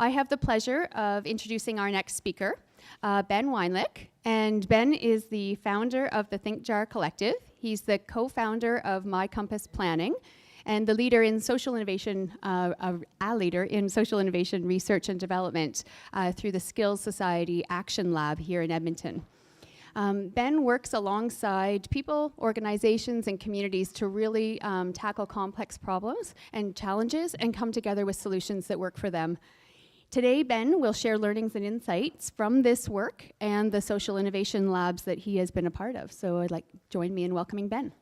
I have the pleasure of introducing our next speaker, Ben Weinlick. And Ben is the founder of the Think Jar Collective. He's the co-founder of My Compass Planning and the leader in social innovation, a leader in social innovation research and development through the Skills Society Action Lab here in Edmonton. Ben works alongside people, organizations, and communities to really tackle complex problems and challenges and come together with solutions that work for them. Today, Ben will share learnings and insights from this work and the social innovation labs that he has been a part of. So I'd like to join me in welcoming Ben.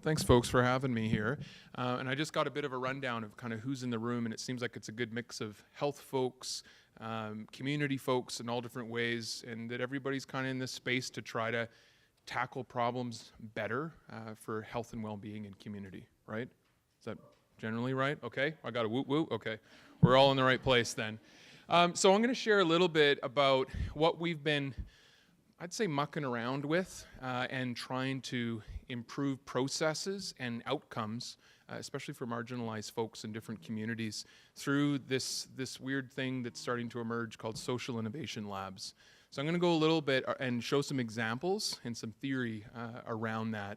Thanks, folks, for having me here. And I just got a bit of a rundown of kind of who's in the room, and it seems like it's a good mix of health folks, community folks in all different ways, and that everybody's kind of in this space to try to tackle problems better for health and well-being in community, right? Is that generally right? Okay, I got a woot-woot, okay. We're all in the right place then. So I'm gonna share a little bit about what we've been, I'd say, mucking around with and trying to improve processes and outcomes, especially for marginalized folks in different communities, through this weird thing that's starting to emerge called social innovation labs. So I'm going to go a little bit and show some examples and some theory around that.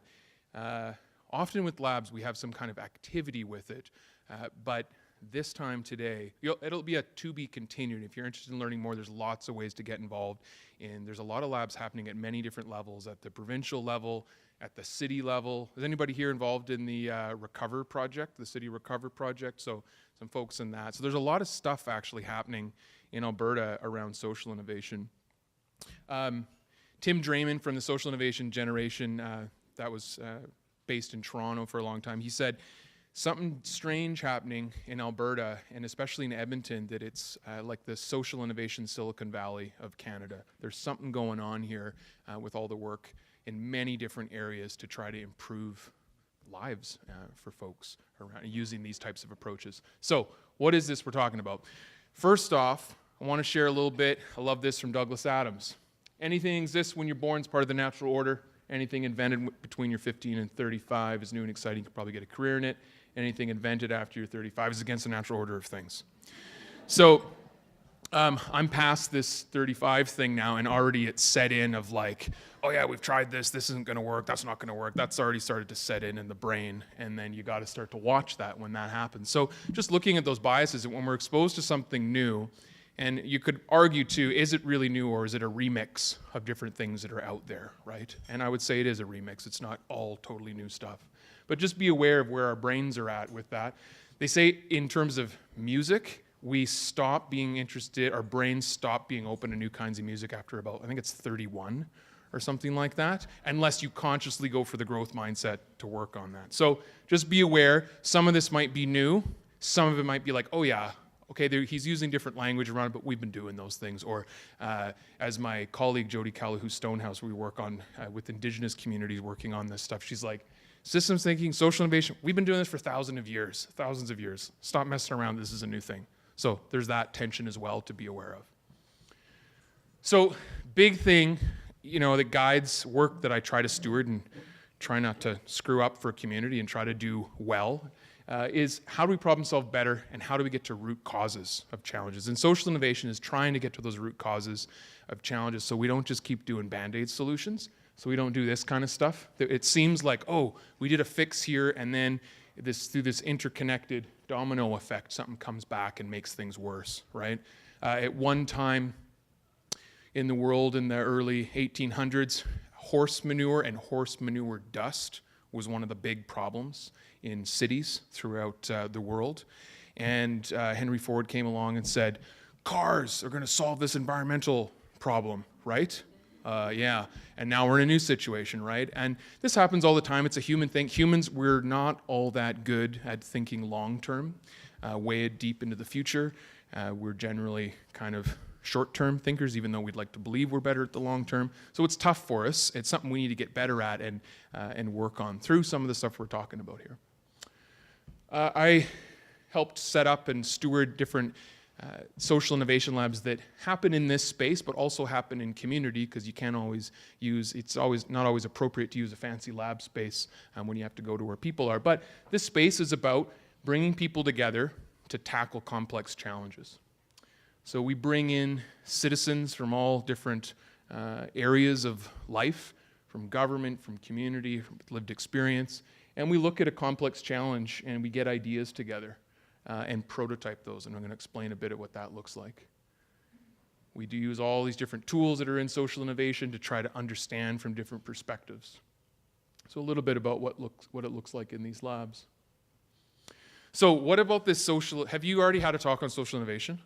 Often with labs, we have some kind of activity with it, but this time today, it'll be a to be continued. If you're interested in learning more, there's lots of ways to get involved. And there's a lot of labs happening at many different levels, at the provincial level, at the city level. Is anybody here involved in the Recover project, the City Recover project? So some folks in that. So there's a lot of stuff actually happening in Alberta around social innovation. Tim Draymond from the Social Innovation Generation, that was based in Toronto for a long time, he said, something strange happening in Alberta, and especially in Edmonton, that it's like the social innovation Silicon Valley of Canada. There's something going on here with all the work in many different areas to try to improve lives for folks around using these types of approaches. So what is this we're talking about? First off, I want to share a little bit. I love this from Douglas Adams. Anything exists when you're born is part of the natural order. Anything invented between your 15 and 35 is new and exciting. You can probably get a career in it. Anything invented after you're 35 is against the natural order of things. So I'm past this 35 thing now, and already it's set in of like, oh yeah, we've tried this isn't gonna work, that's not gonna work. That's already started to set in the brain, and then you gotta start to watch that when that happens. So just looking at those biases, when we're exposed to something new, and you could argue too, is it really new or is it a remix of different things that are out there, right? And I would say it is a remix, it's not all totally new stuff. But just be aware of where our brains are at with that. They say in terms of music, we stop being interested, our brains stop being open to new kinds of music after about, I think it's 31 or something like that, unless you consciously go for the growth mindset to work on that. So just be aware, some of this might be new, some of it might be like, oh yeah, okay, he's using different language around it, but we've been doing those things. Or as my colleague Jody Callahoo Stonehouse, we work on with Indigenous communities working on this stuff, she's like, systems thinking, social innovation, we've been doing this for thousands of years. Stop messing around, this is a new thing. So there's that tension as well to be aware of. So big thing, that guides work that I try to steward and try not to screw up for a community and try to do well, is how do we problem solve better and how do we get to root causes of challenges? And social innovation is trying to get to those root causes of challenges so we don't just keep doing Band-Aid solutions, so we don't do this kind of stuff. It seems like, oh, we did a fix here and then through this interconnected domino effect, something comes back and makes things worse, right? At one time in the world in the early 1800s, horse manure and horse manure dust was one of the big problems in cities throughout the world. And Henry Ford came along and said, cars are going to solve this environmental problem, right? Yeah, and now we're in a new situation, right? And this happens all the time. It's a human thing. Humans, we're not all that good at thinking long-term, way deep into the future. We're generally kind of short-term thinkers, even though we'd like to believe we're better at the long-term. So it's tough for us. It's something we need to get better at and work on through some of the stuff we're talking about here. I helped set up and steward different social innovation labs that happen in this space, but also happen in community, because you can't always use, it's always not always appropriate to use a fancy lab space when you have to go to where people are. But this space is about bringing people together to tackle complex challenges. So we bring in citizens from all different areas of life, from government, from community, from lived experience, and we look at a complex challenge and we get ideas together. And prototype those, and I'm going to explain a bit of what that looks like. We do use all these different tools that are in social innovation to try to understand from different perspectives. So a little bit about what it looks like in these labs. So what about this social, have you already had a talk on social innovation?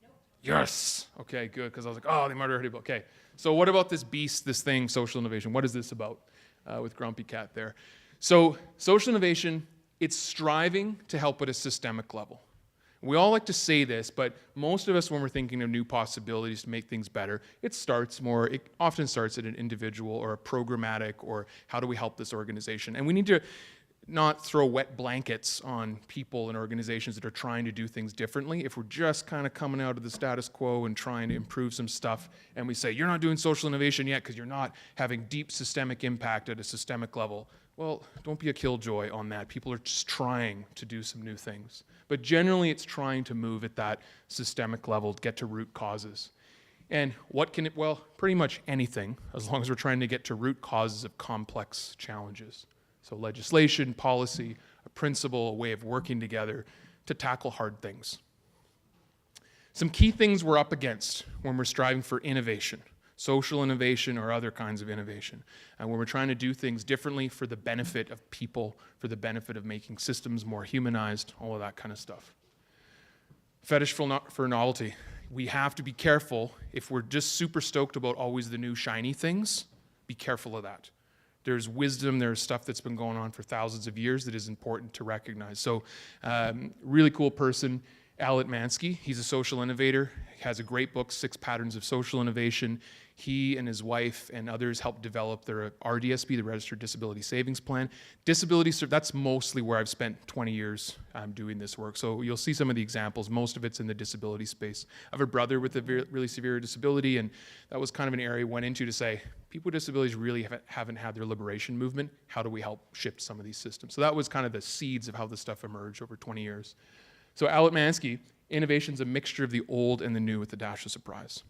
No. Yes! Okay, good, because I was like, oh, they might already about, okay. So what about this beast, this thing, social innovation? What is this about with Grumpy Cat there? So social innovation, it's striving to help at a systemic level. We all like to say this, but most of us, when we're thinking of new possibilities to make things better, it often starts at an individual or a programmatic, or how do we help this organization? And we need to not throw wet blankets on people and organizations that are trying to do things differently. If we're just kind of coming out of the status quo and trying to improve some stuff, and we say, you're not doing social innovation yet because you're not having deep systemic impact at a systemic level, well, don't be a killjoy on that. People are just trying to do some new things. But generally, it's trying to move at that systemic level to get to root causes. And what can it, well, pretty much anything, as long as we're trying to get to root causes of complex challenges. So legislation, policy, a principle, a way of working together to tackle hard things. Some key things we're up against when we're striving for innovation. Social innovation or other kinds of innovation. And when we're trying to do things differently for the benefit of people, for the benefit of making systems more humanized, all of that kind of stuff. Fetish for novelty. We have to be careful. If we're just super stoked about always the new shiny things, be careful of that. There's wisdom, there's stuff that's been going on for thousands of years that is important to recognize. So really cool person, Alit Mansky. He's a social innovator. He has a great book, 6 Patterns of Social Innovation. He and his wife and others helped develop their RDSP, the Registered Disability Savings Plan. That's mostly where I've spent 20 years doing this work. So you'll see some of the examples. Most of it's in the disability space. I have a brother with a really severe disability, and that was kind of an area I went into to say, people with disabilities really haven't had their liberation movement. How do we help shift some of these systems? So that was kind of the seeds of how this stuff emerged over 20 years. So Alit Mansky, innovation's a mixture of the old and the new with a dash of surprise.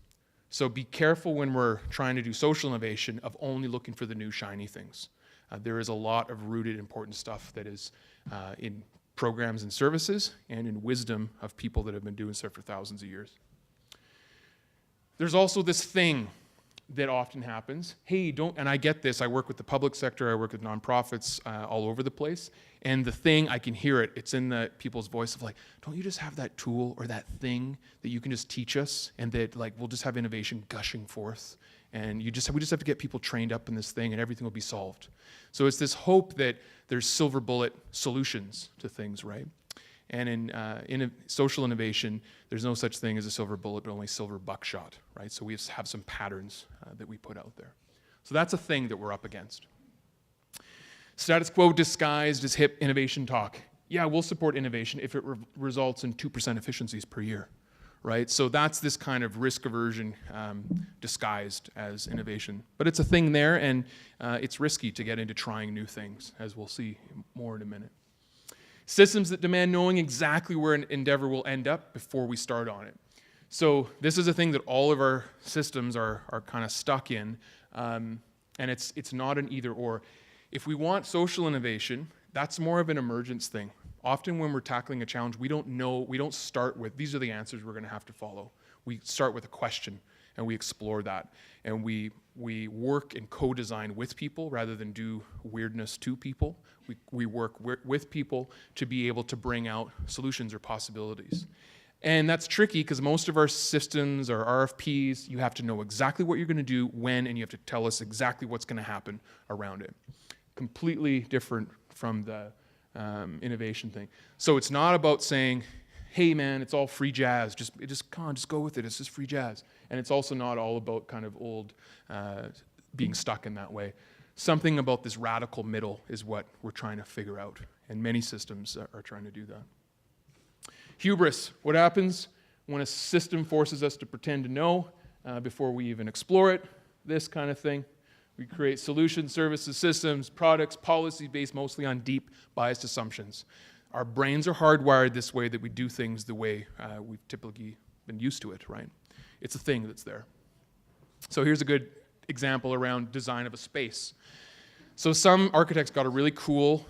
So be careful when we're trying to do social innovation of only looking for the new shiny things. There is a lot of rooted important stuff that is in programs and services and in wisdom of people that have been doing stuff for thousands of years. There's also this thing that often happens. Hey, and I get this, I work with the public sector, I work with nonprofits all over the place, and the thing, I can hear it, it's in the people's voice of like, don't you just have that tool or that thing that you can just teach us, and that like we'll just have innovation gushing forth, and we just have to get people trained up in this thing and everything will be solved. So it's this hope that there's silver bullet solutions to things, right? And in social innovation, there's no such thing as a silver bullet, but only silver buckshot, right? So we have some patterns that we put out there. So that's a thing that we're up against. Status quo disguised as hip innovation talk. Yeah, we'll support innovation if it results in 2% efficiencies per year, right? So that's this kind of risk aversion disguised as innovation. But it's a thing there, and it's risky to get into trying new things, as we'll see more in a minute. Systems that demand knowing exactly where an endeavor will end up before we start on it. So this is a thing that all of our systems are kind of stuck in, and it's not an either or. If we want social innovation, that's more of an emergence thing. Often when we're tackling a challenge, we don't start with, these are the answers we're going to have to follow. We start with a question, and we explore that. And we work and co-design with people rather than do weirdness to people. We work with people to be able to bring out solutions or possibilities. And that's tricky because most of our systems or RFPs, you have to know exactly what you're going to do, when, and you have to tell us exactly what's going to happen around it. Completely different from the innovation thing. So it's not about saying, hey man, it's all free jazz, just go with it, it's just free jazz. And it's also not all about kind of old being stuck in that way. Something about this radical middle is what we're trying to figure out, and many systems are trying to do that. Hubris, what happens when a system forces us to pretend to know before we even explore it, this kind of thing. We create solutions, services, systems, products, policies based mostly on deep biased assumptions. Our brains are hardwired this way that we do things the way we've typically been used to it, right? It's a thing that's there. So here's a good example around design of a space. So some architects got a really cool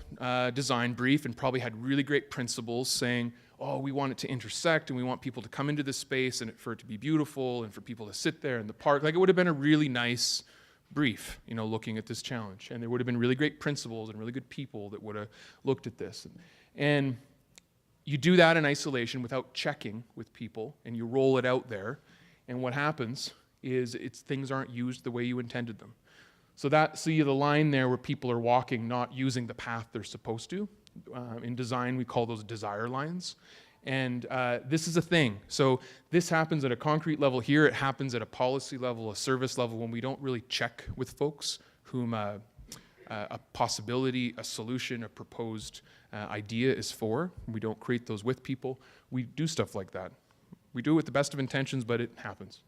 design brief and probably had really great principles saying, oh, we want it to intersect and we want people to come into this space and for it to be beautiful and for people to sit there in the park. Like, it would have been a really nice brief, you know, looking at this challenge. And there would have been really great principles and really good people that would have looked at this. And you do that in isolation without checking with people, and you roll it out there. And what happens is things aren't used the way you intended them. So see the line there where people are walking, not using the path they're supposed to. In design, we call those desire lines. And this is a thing. So this happens at a concrete level here. It happens at a policy level, a service level, when we don't really check with folks whom a possibility, a solution, a proposed idea is for. We don't create those with people. We do stuff like that. We do it with the best of intentions, but it happens.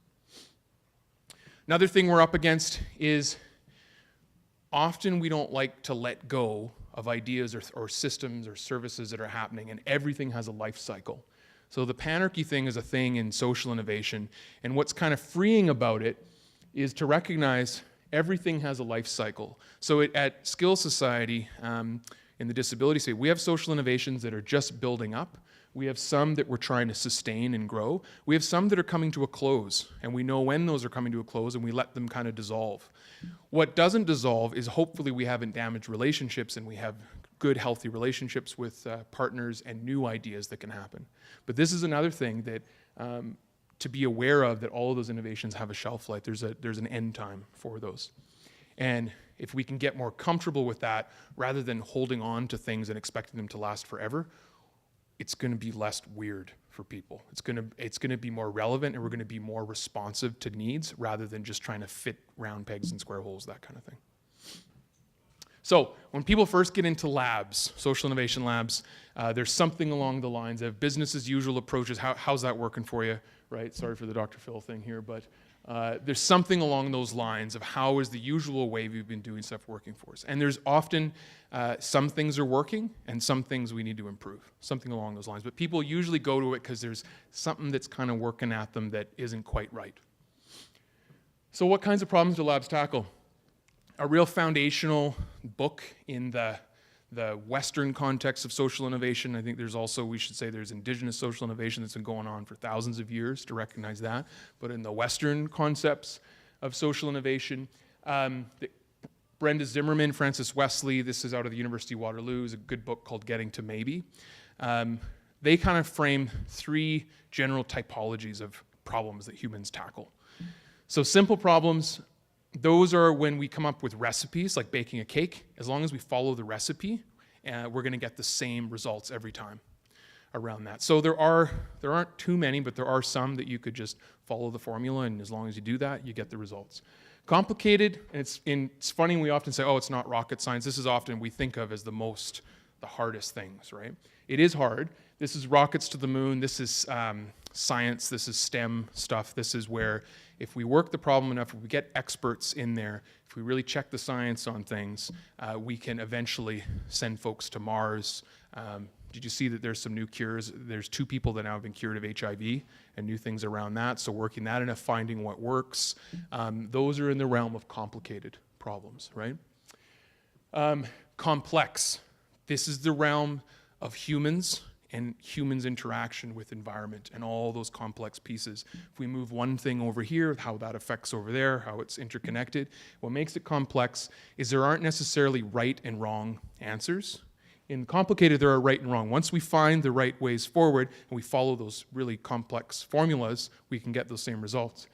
Another thing we're up against is often we don't like to let go of ideas or systems or services that are happening, and everything has a life cycle. So the panarchy thing is a thing in social innovation, and what's kind of freeing about it is to recognize everything has a life cycle. So at Skill Society, in the disability space, we have social innovations that are just building up. We have some that we're trying to sustain and grow. We have some that are coming to a close, and we know when those are coming to a close, and we let them kind of dissolve. What doesn't dissolve is hopefully we haven't damaged relationships, and we have good, healthy relationships with partners and new ideas that can happen. But this is another thing that to be aware of, that all of those innovations have a shelf life. There's an end time for those. And if we can get more comfortable with that, rather than holding on to things and expecting them to last forever, it's going to be less weird for people. It's going to be more relevant, and we're going to be more responsive to needs rather than just trying to fit round pegs in square holes, that kind of thing. So when people first get into labs, social innovation labs, there's something along the lines of business as usual approaches. How's that working for you, right? Sorry for the Dr. Phil thing here, but there's something along those lines of how is the usual way we've been doing stuff working for us. And there's often some things are working and some things we need to improve, something along those lines. But people usually go to it because there's something that's kind of working at them that isn't quite right. So what kinds of problems do labs tackle? A real foundational book in the Western context of social innovation. I think there's also, we should say, there's indigenous social innovation that's been going on for thousands of years, to recognize that. But in the Western concepts of social innovation, Brenda Zimmerman, Francis Wesley, this is out of the University of Waterloo, is a good book called Getting to Maybe. They kind of frame three general typologies of problems that humans tackle. So simple problems, those are when we come up with recipes, like baking a cake. As long as we follow the recipe, we're going to get the same results every time around that. So there aren't too many, but there are some that you could just follow the formula, and as long as you do that, you get the results. Complicated, and it's funny, we often say, oh, it's not rocket science. This is often we think of as the hardest things, right? It is hard. This is rockets to the moon. This is science. This is STEM stuff. This is where if we work the problem enough, if we get experts in there, if we really check the science on things, we can eventually send folks to Mars. Did you see that there's some new cures? There's 2 people that now have been cured of HIV and new things around that. So working that enough, finding what works. Those are in the realm of complicated problems, right? Complex. This is the realm of humans and humans' interaction with environment and all those complex pieces. If we move one thing over here, how that affects over there, how it's interconnected. What makes it complex is there aren't necessarily right and wrong answers. In complicated, there are right and wrong. Once we find the right ways forward and we follow those really complex formulas, we can get those same results.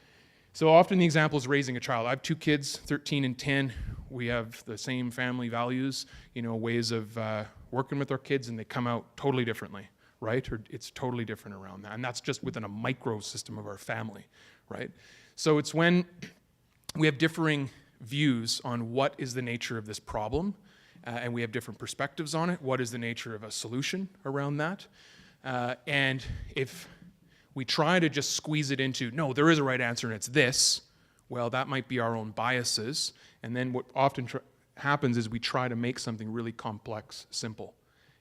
So often the example is raising a child. I have 2 kids, 13 and 10. We have the same family values, ways of working with our kids, and they come out totally differently, right? Or it's totally different around that. And that's just within a micro system of our family, right? So it's when we have differing views on what is the nature of this problem, and we have different perspectives on it. What is the nature of a solution around that? And if we try to just squeeze it into, no, there is a right answer and it's this. Well, that might be our own biases. And then what often happens is we try to make something really complex simple.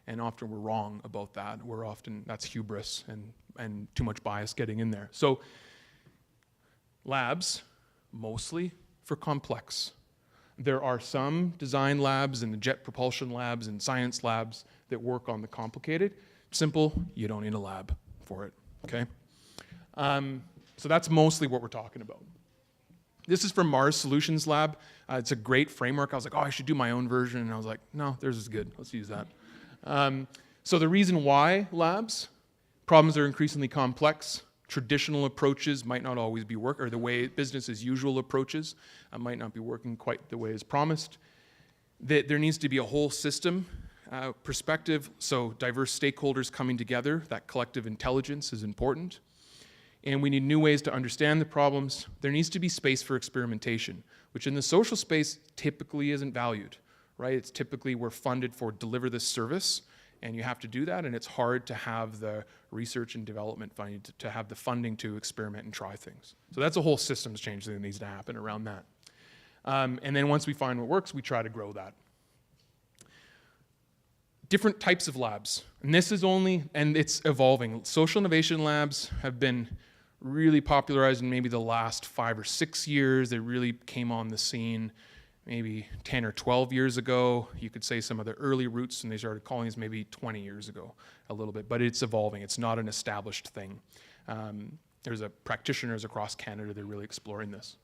And often we're wrong about that. That's hubris and too much bias getting in there. So labs, mostly for complex. There are some design labs and the jet propulsion labs and science labs that work on the complicated. Simple, you don't need a lab for it, okay? So that's mostly what we're talking about. This is from Mars Solutions Lab. It's a great framework. I was like, oh, I should do my own version. And I was like, no, theirs is good. Let's use that. So the reason why labs, problems are increasingly complex. Traditional approaches might not always be or the way business as usual approaches might not be working quite the way as promised. That there needs to be a whole system perspective, so diverse stakeholders coming together, that collective intelligence is important. And we need new ways to understand the problems. There needs to be space for experimentation, which in the social space typically isn't valued, right? It's typically we're funded for deliver this service, and you have to do that, and it's hard to have the research and development funding, to have the funding to experiment and try things. So that's a whole systems change that needs to happen around that. And then once we find what works, we try to grow that. Different types of labs, and this is and it's evolving. Social innovation labs have been really popularized in maybe the last 5 or 6 years. They really came on the scene maybe 10 or 12 years ago. You could say some of the early roots, and they started calling this maybe 20 years ago a little bit, but it's evolving. It's not an established thing. There's practitioners across Canada that are really exploring this.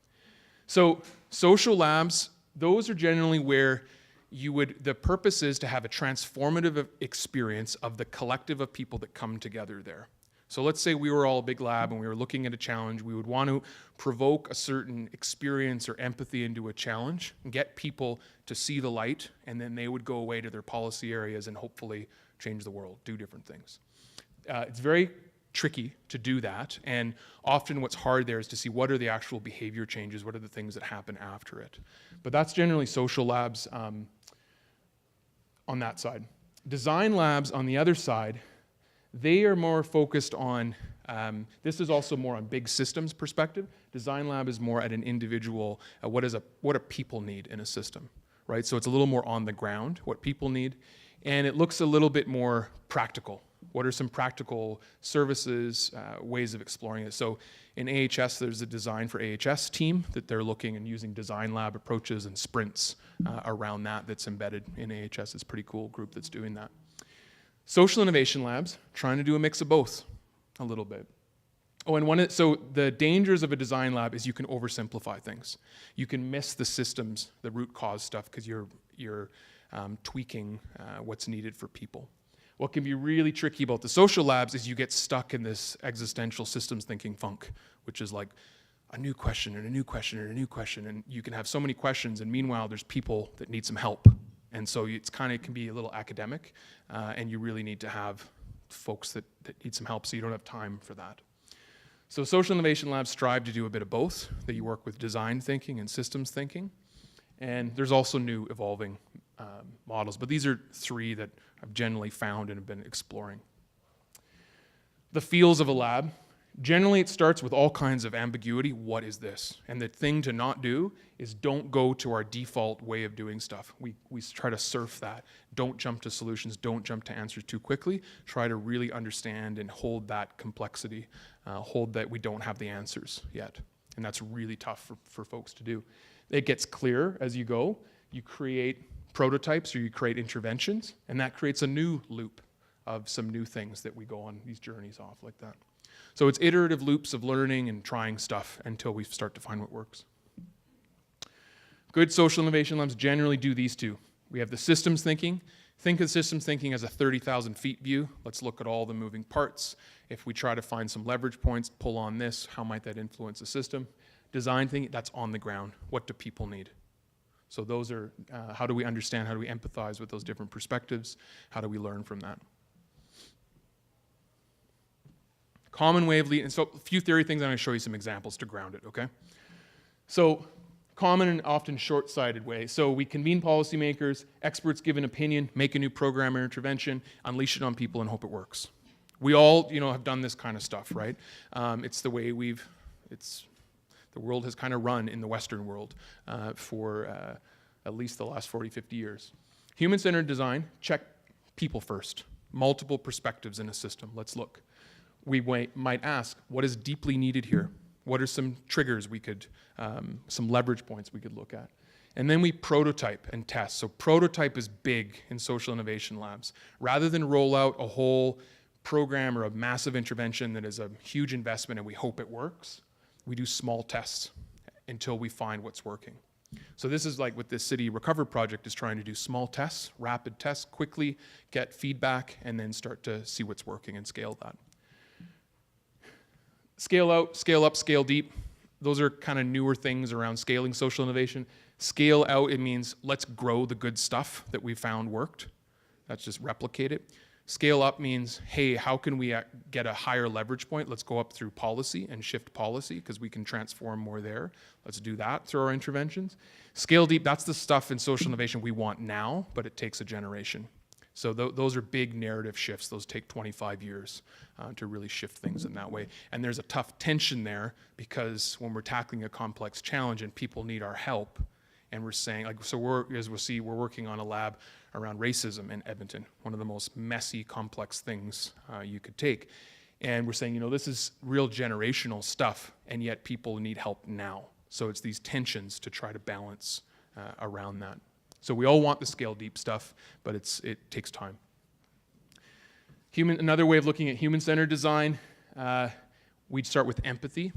So social labs, those are generally where the purpose is to have a transformative experience of the collective of people that come together there. So let's say we were all a big lab and we were looking at a challenge. We would want to provoke a certain experience or empathy into a challenge and get people to see the light, and then they would go away to their policy areas and hopefully change the world, do different things. It's very tricky to do that, and often what's hard there is to see what are the actual behavior changes, what are the things that happen after it. But that's generally social labs on that side. Design labs on the other side, they are more focused on, this is also more on big systems perspective. Design lab is more at an individual, what do people need in a system, right? So it's a little more on the ground, what people need, and it looks a little bit more practical. What are some practical services, ways of exploring it? So in AHS, there's a design for AHS team that they're looking and using design lab approaches and sprints around that's embedded in AHS. It's a pretty cool group that's doing that. Social innovation labs, trying to do a mix of both a little bit. Oh, and so the dangers of a design lab is you can oversimplify things. You can miss the systems, the root cause stuff, because you're tweaking what's needed for people. What can be really tricky about the social labs is you get stuck in this existential systems thinking funk, which is like a new question and a new question and a new question, and you can have so many questions, and meanwhile there's people that need some help. And so it can be a little academic, and you really need to have folks that need some help, so you don't have time for that. So social innovation labs strive to do a bit of both, that you work with design thinking and systems thinking. And there's also new evolving models, but these are 3 that I've generally found and have been exploring. The feels of a lab. Generally, it starts with all kinds of ambiguity. What is this? And the thing to not do is don't go to our default way of doing stuff. We try to surf that. Don't jump to solutions. Don't jump to answers too quickly. Try to really understand and hold that complexity. Hold that we don't have the answers yet. And that's really tough for folks to do. It gets clearer as you go. You create prototypes or you create interventions, and that creates a new loop of some new things that we go on these journeys off like that. So it's iterative loops of learning and trying stuff until we start to find what works. Good social innovation labs generally do these 2. We have the systems thinking. Think of systems thinking as a 30,000 feet view. Let's look at all the moving parts. If we try to find some leverage points, pull on this, how might that influence the system? Design thinking, that's on the ground. What do people need? So those are, how do we understand, how do we empathize with those different perspectives? How do we learn from that? Common way of leading, and so a few theory things, I'm going to show you some examples to ground it, okay? So common and often short-sighted way. So we convene policymakers, experts give an opinion, make a new program or intervention, unleash it on people and hope it works. We all, have done this kind of stuff, right? It's the way the world has kind of run in the Western world for at least the last 40, 50 years. Human-centered design, check people first. Multiple perspectives in a system. Let's look. We might ask, what is deeply needed here? What are some triggers some leverage points we could look at? And then we prototype and test. So prototype is big in social innovation labs. Rather than roll out a whole program or a massive intervention that is a huge investment and we hope it works, we do small tests until we find what's working. So this is like what this City Recover project is trying to do: small tests, rapid tests, quickly get feedback, and then start to see what's working and scale that. Scale out, scale up, scale deep. Those are kind of newer things around scaling social innovation. Scale out, it means let's grow the good stuff that we found worked. Let's just replicate it. Scale up means, hey, how can we get a higher leverage point? Let's go up through policy and shift policy because we can transform more there. Let's do that through our interventions. Scale deep, that's the stuff in social innovation we want now, but it takes a generation. So those are big narrative shifts. Those take 25 years to really shift things in that way. And there's a tough tension there because when we're tackling a complex challenge and people need our help, and we're saying, as we'll see, we're working on a lab around racism in Edmonton, one of the most messy, complex things you could take. And we're saying, this is real generational stuff, and yet people need help now. So it's these tensions to try to balance around that. So we all want the scale deep stuff, but it takes time. Another way of looking at human-centered design, we'd start with empathy.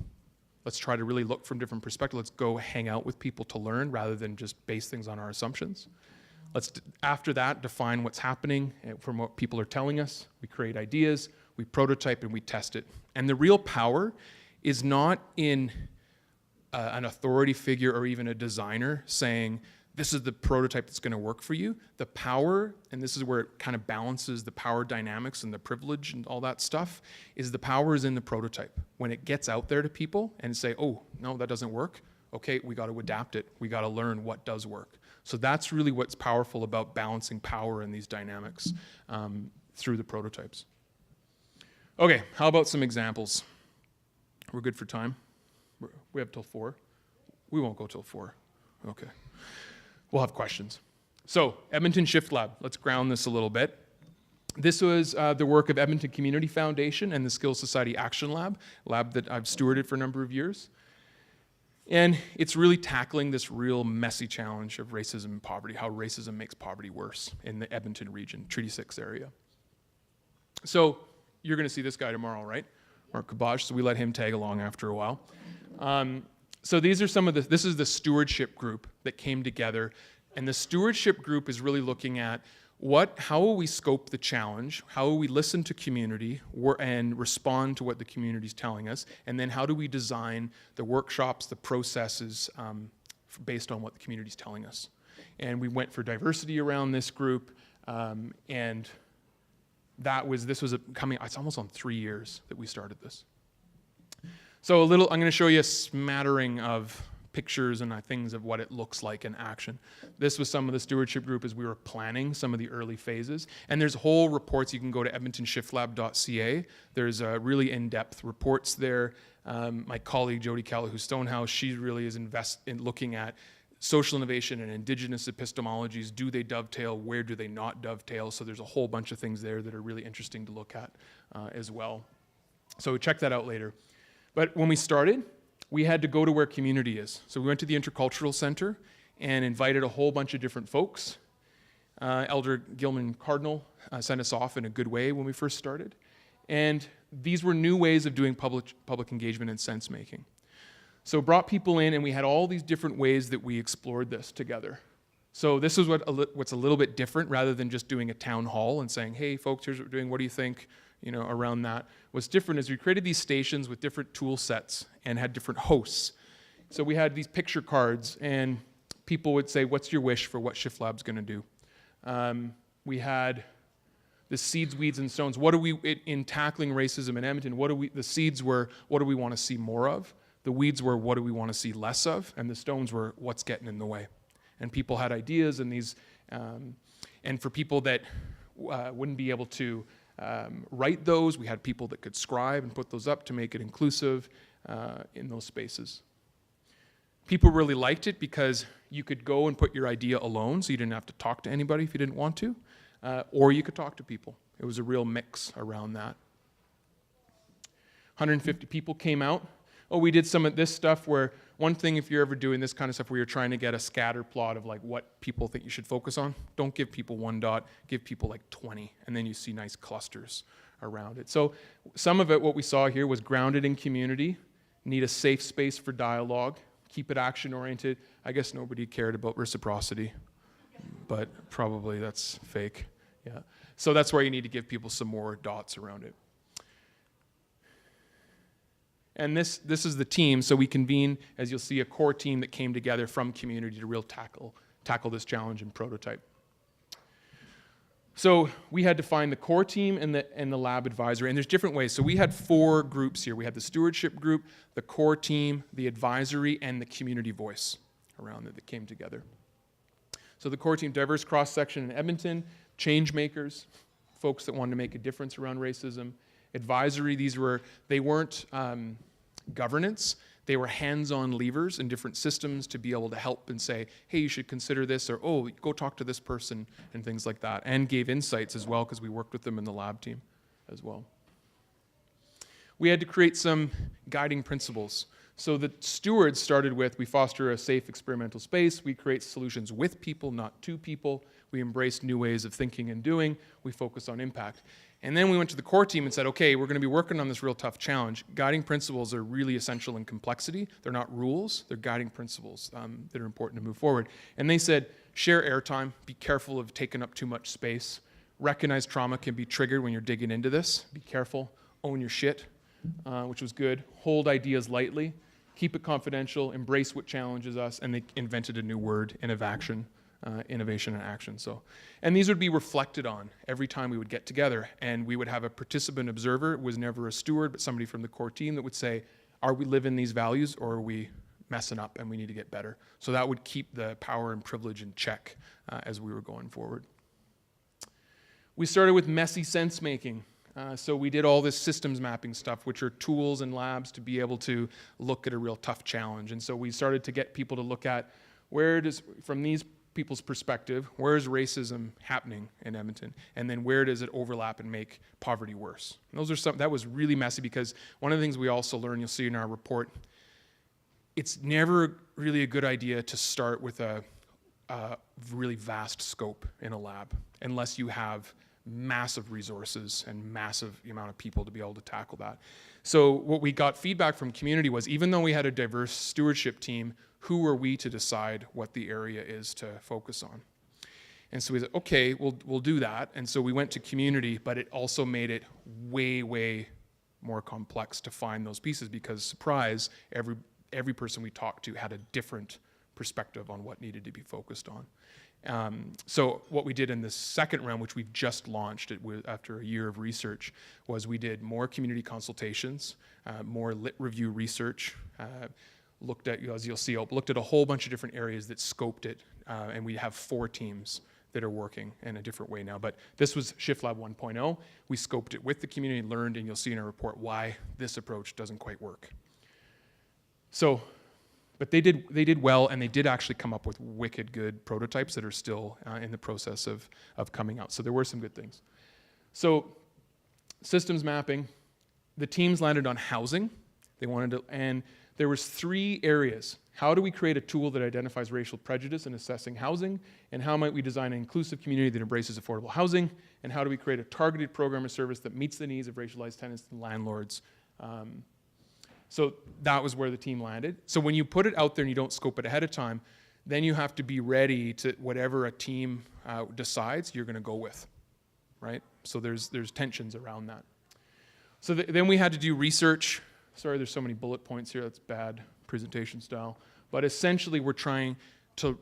Let's try to really look from different perspectives. Let's go hang out with people to learn rather than just base things on our assumptions. Let's, after that, define what's happening from what people are telling us. We create ideas, we prototype, and we test it. And the real power is not in an authority figure or even a designer saying, this is the prototype that's going to work for you. The power, and this is where it kind of balances the power dynamics and the privilege and all that stuff, is the power is in the prototype. When it gets out there to people and say, oh, no, that doesn't work. Okay, we got to adapt it. We got to learn what does work. So that's really what's powerful about balancing power in these dynamics through the prototypes. Okay, how about some examples? We're good for time? We have till 4? We won't go till 4. Okay. We'll have questions. So, Edmonton Shift Lab. Let's ground this a little bit. This was the work of Edmonton Community Foundation and the Skills Society Action Lab, a lab that I've stewarded for a number of years. And it's really tackling this real messy challenge of racism and poverty, how racism makes poverty worse in the Edmonton region, Treaty 6 area. So, you're going to see this guy tomorrow, right? Mark Kabaj, so we let him tag along after a while. So these are this is the stewardship group that came together, and the stewardship group is really looking at how will we scope the challenge, how will we listen to community and respond to what the community is telling us, and then how do we design the workshops, the processes based on what the community is telling us. And we went for diversity around this group, and it's almost on 3 years that we started this. So I'm going to show you a smattering of pictures and things of what it looks like in action. This was some of the stewardship group as we were planning some of the early phases. And there's whole reports. You can go to edmontonshiftlab.ca. There's really in-depth reports there. My colleague, Jody Callahoo Stonehouse, she really is in looking at social innovation and indigenous epistemologies. Do they dovetail? Where do they not dovetail? So there's a whole bunch of things there that are really interesting to look at as well. So check that out later. But when we started, we had to go to where community is. So we went to the Intercultural Center and invited a whole bunch of different folks. Elder Gilman Cardinal sent us off in a good way when we first started. And these were new ways of doing public engagement and sense making. So brought people in, and we had all these different ways that we explored this together. So this is what's a little bit different, rather than just doing a town hall and saying, hey folks, here's what we're doing, what do you think? Around that. What's different is we created these stations with different tool sets and had different hosts. So we had these picture cards, and people would say, what's your wish for what Shift Lab's going to do? We had the seeds, weeds, and stones. What do we, in tackling racism in Edmonton, the seeds were, what do we want to see more of? The weeds were, what do we want to see less of? And the stones were, what's getting in the way? And people had ideas, and these, and for people that wouldn't be able to write those. We had people that could scribe and put those up to make it inclusive in those spaces. People really liked it because you could go and put your idea alone, so you didn't have to talk to anybody if you didn't want to, or you could talk to people. It was a real mix around that. 150 people came out. Oh, we did some of this stuff where, one thing if you're ever doing this kind of stuff where you're trying to get a scatter plot of like what people think you should focus on, don't give people one dot, give people like 20, and then you see nice clusters around it. So some of it, what we saw here, was grounded in community, need a safe space for dialogue, keep it action-oriented. I guess nobody cared about reciprocity, but probably that's fake. Yeah. So that's why you need to give people some more dots around it. And this is the team. So we convene, as you'll see, a core team that came together from community to tackle this challenge and prototype. So we had to find the core team and the lab advisory, and there's different ways. So we had 4 groups here. We had the stewardship group, the core team, the advisory, and the community voice around it that came together. So the core team, diverse cross-section in Edmonton, change makers, folks that wanted to make a difference around racism. Advisory, they weren't governance, they were hands-on levers in different systems to be able to help and say, hey, you should consider this, or oh, go talk to this person, and things like that, and gave insights as well because we worked with them in the lab team as well. We had to create some guiding principles. So the stewards started with, we foster a safe experimental space, we create solutions with people, not to people, we embrace new ways of thinking and doing, we focus on impact. And then we went to the core team and said, okay, we're going to be working on this real tough challenge. Guiding principles are really essential in complexity. They're not rules, they're guiding principles that are important to move forward. And they said, share airtime, be careful of taking up too much space, recognize trauma can be triggered when you're digging into this, be careful, own your shit, which was good, hold ideas lightly, keep it confidential, embrace what challenges us, and they invented a new word, innovation and action. And these would be reflected on every time we would get together, and we would have a participant observer. It was never a steward, but somebody from the core team that would say, are we living these values, or are we messing up and we need to get better? So that would keep the power and privilege in check as we were going forward. We started with messy sense making. So we did all this systems mapping stuff, which are tools and labs to be able to look at a real tough challenge. And so we started to get people to look at from these people's perspective, where is racism happening in Edmonton? And then where does it overlap and make poverty worse? And that was really messy because one of the things we also learned, you'll see in our report, it's never really a good idea to start with a really vast scope in a lab unless you have massive resources and massive amount of people to be able to tackle that. So what we got feedback from community was, even though we had a diverse stewardship team, who are we to decide what the area is to focus on? And so we said, okay, we'll do that. And so we went to community, but it also made it way, way more complex to find those pieces because, surprise, every person we talked to had a different perspective on what needed to be focused on. So what we did in the second round, which we've just launched after a year of research, was we did more community consultations, more lit review research, looked at, as you'll see, looked at a whole bunch of different areas that scoped it, and we have 4 teams that are working in a different way now. But this was Shift Lab 1.0. We scoped it with the community, learned, and you'll see in our report why this approach doesn't quite work. So, but they did well, and they did actually come up with wicked good prototypes that are still in the process of coming out. So there were some good things. So systems mapping, the teams landed on housing. They wanted to, and there was 3 areas. How do we create a tool that identifies racial prejudice in assessing housing? And how might we design an inclusive community that embraces affordable housing? And how do we create a targeted program or service that meets the needs of racialized tenants and landlords? So that was where the team landed. So when you put it out there and you don't scope it ahead of time, then you have to be ready to whatever a team decides you're going to go with, right? So there's tensions around that. So then we had to do research. Sorry, there's so many bullet points here. That's bad presentation style. But essentially, we're trying to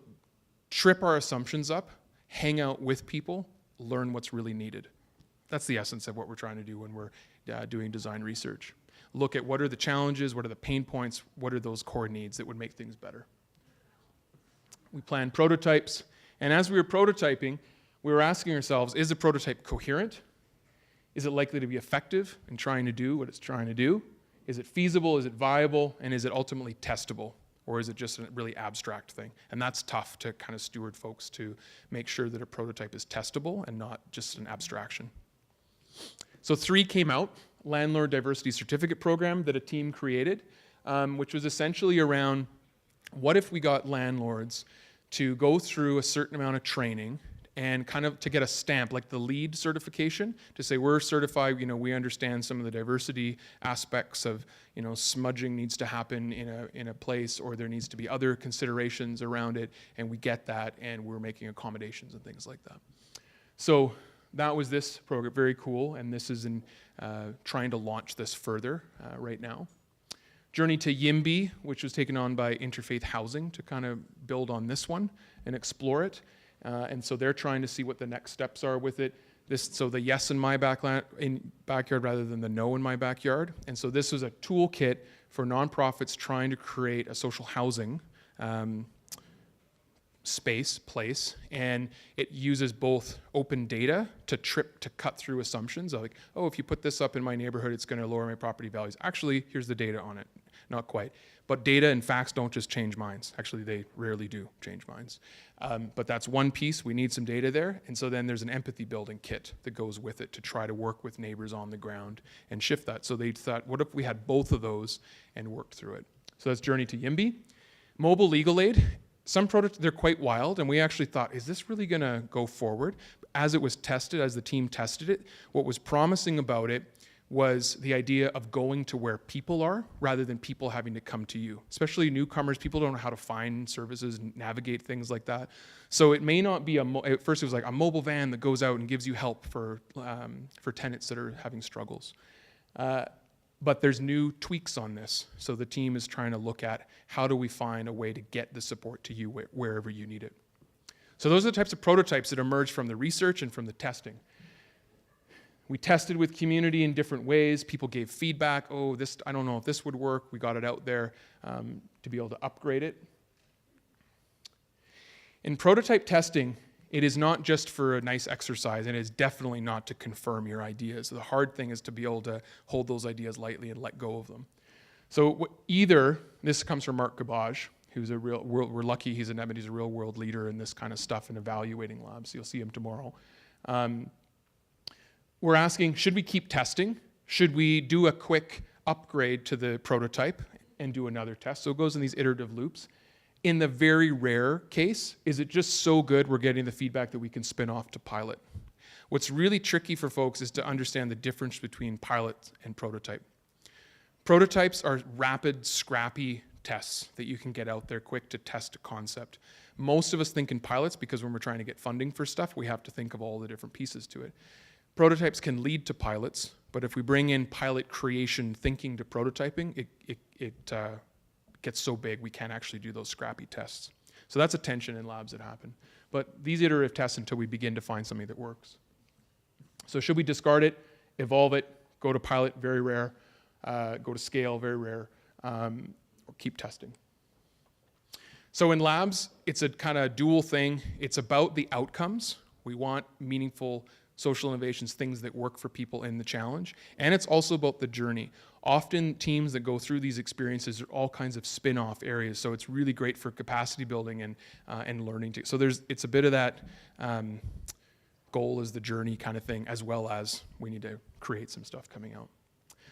trip our assumptions up, hang out with people, learn what's really needed. That's the essence of what we're trying to do when we're doing design research. Look at what are the challenges, what are the pain points, what are those core needs that would make things better. We planned prototypes, and as we were prototyping, we were asking ourselves, is the prototype coherent? Is it likely to be effective in trying to do what it's trying to do? Is it feasible? Is it viable? And is it ultimately testable? Or is it just a really abstract thing? And that's tough to kind of steward folks to make sure that a prototype is testable and not just an abstraction. So 3 came out, Landlord Diversity Certificate Program that a team created, which was essentially around what if we got landlords to go through a certain amount of training and kind of to get a stamp, like the LEED certification, to say we're certified, we understand some of the diversity aspects of, smudging needs to happen in a place, or there needs to be other considerations around it, and we get that, and we're making accommodations and things like that. So that was this program, very cool, and this is in trying to launch this further right now. Journey to YIMBY, which was taken on by Interfaith Housing to kind of build on this one and explore it. And so they're trying to see what the next steps are with it. So the yes in my backyard rather than the no in my backyard. And so this was a toolkit for nonprofits trying to create a social housing place, and it uses both open data to cut through assumptions like, oh, if you put this up in my neighborhood, it's going to lower my property values. Actually, here's the data on it. Not quite. But data and facts don't just change minds. Actually, they rarely do change minds. But that's one piece. We need some data there. And so then there's an empathy building kit that goes with it to try to work with neighbors on the ground and shift that. So they thought, what if we had both of those and worked through it? So that's Journey to YIMBY. Mobile legal aid. Some products, they're quite wild, and we actually thought, is this really going to go forward? As it was tested, as the team tested it, what was promising about it was the idea of going to where people are rather than people having to come to you. Especially newcomers, people don't know how to find services and navigate things like that. So it may not be at first it was like a mobile van that goes out and gives you help for tenants that are having struggles. But there's new tweaks on this. So the team is trying to look at how do we find a way to get the support to you wherever you need it. So those are the types of prototypes that emerged from the research and from the testing. We tested with community in different ways. People gave feedback. Oh, this, I don't know if this would work. We got it out there to be able to upgrade it. In prototype testing, it is not just for a nice exercise, and it is definitely not to confirm your ideas. The hard thing is to be able to hold those ideas lightly and let go of them. So either, this comes from Mark Gabage, who's a real world, we're lucky he's in Edmonton, he's a real world leader in this kind of stuff and evaluating labs. You'll see him tomorrow. We're asking, should we keep testing? Should we do a quick upgrade to the prototype and do another test? So it goes in these iterative loops. In the very rare case, is it just so good we're getting the feedback that we can spin off to pilot? What's really tricky for folks is to understand the difference between pilot and prototype. Prototypes are rapid, scrappy tests that you can get out there quick to test a concept. Most of us think in pilots because when we're trying to get funding for stuff, we have to think of all the different pieces to it. Prototypes can lead to pilots, but if we bring in pilot creation thinking to prototyping, it gets so big we can't actually do those scrappy tests. So that's a tension in labs that happen. But these iterative tests until we begin to find something that works. So should we discard it, evolve it, go to pilot, very rare, go to scale, very rare, or keep testing? So in labs, it's a kind of dual thing. It's about the outcomes. We want meaningful social innovations, things that work for people in the challenge. And it's also about the journey. Often teams that go through these experiences are all kinds of spin-off areas. So it's really great for capacity building and learning too. So it's a bit of that goal is the journey kind of thing, as well as we need to create some stuff coming out.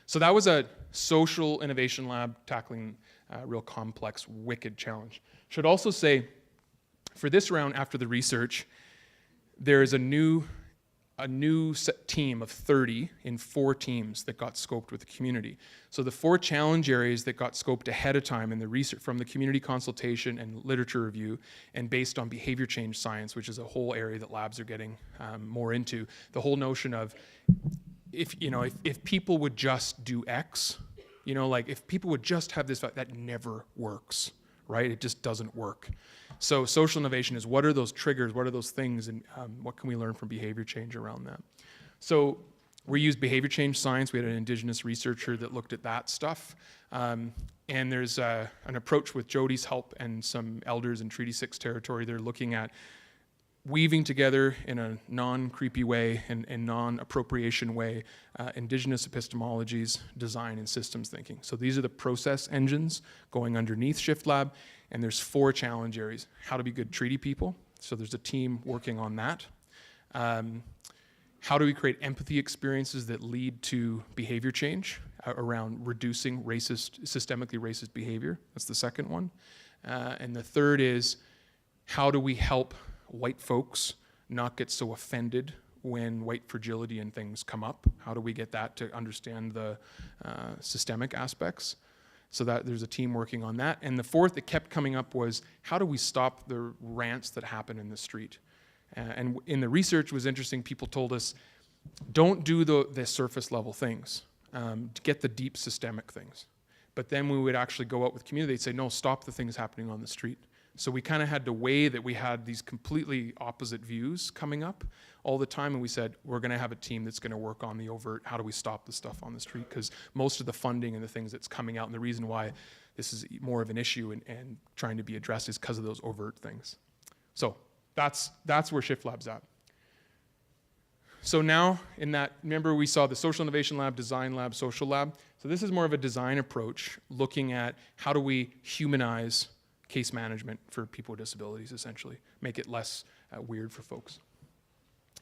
So that was a social innovation lab tackling a real complex, wicked challenge. Should also say, for this round after the research, there is a new team of 30 in 4 teams that got scoped with the community. So the 4 challenge areas that got scoped ahead of time in the research from the community consultation and literature review, and based on behavior change science, which is a whole area that labs are getting more into. The whole notion of if people would just do X, like if people would just have this, that never works, right? It just doesn't work. So social innovation is what are those triggers, what are those things, and what can we learn from behavior change around that? So we used behavior change science. We had an Indigenous researcher that looked at that stuff. And there's an approach with Jody's help and some elders in Treaty 6 territory. They're looking at weaving together in a non-creepy way and non-appropriation way indigenous epistemologies, design, and systems thinking. So these are the process engines going underneath Shift Lab, and there's 4 challenge areas. How to be good treaty people. So there's a team working on that. How do we create empathy experiences that lead to behavior change around reducing systemically racist behavior? That's the second one. And the third is, how do we help white folks not get so offended when white fragility and things come up? How do we get that to understand the systemic aspects? So that there's a team working on that. And the fourth that kept coming up was, how do we stop the rants that happen in the street? And in the research was interesting, people told us, don't do the surface level things, get the deep systemic things. But then we would actually go out with community, they'd say, no, stop the things happening on the street. So we kind of had to weigh that we had these completely opposite views coming up all the time, and we said, we're going to have a team that's going to work on the overt, how do we stop the stuff on the street? Because most of the funding and the things that's coming out, and the reason why this is more of an issue and trying to be addressed is because of those overt things. So that's where Shift Lab's at. So now, in that, remember we saw the Social Innovation Lab, Design Lab, Social Lab. So this is more of a design approach, looking at how do we humanize case management for people with disabilities, essentially. Make it less weird for folks.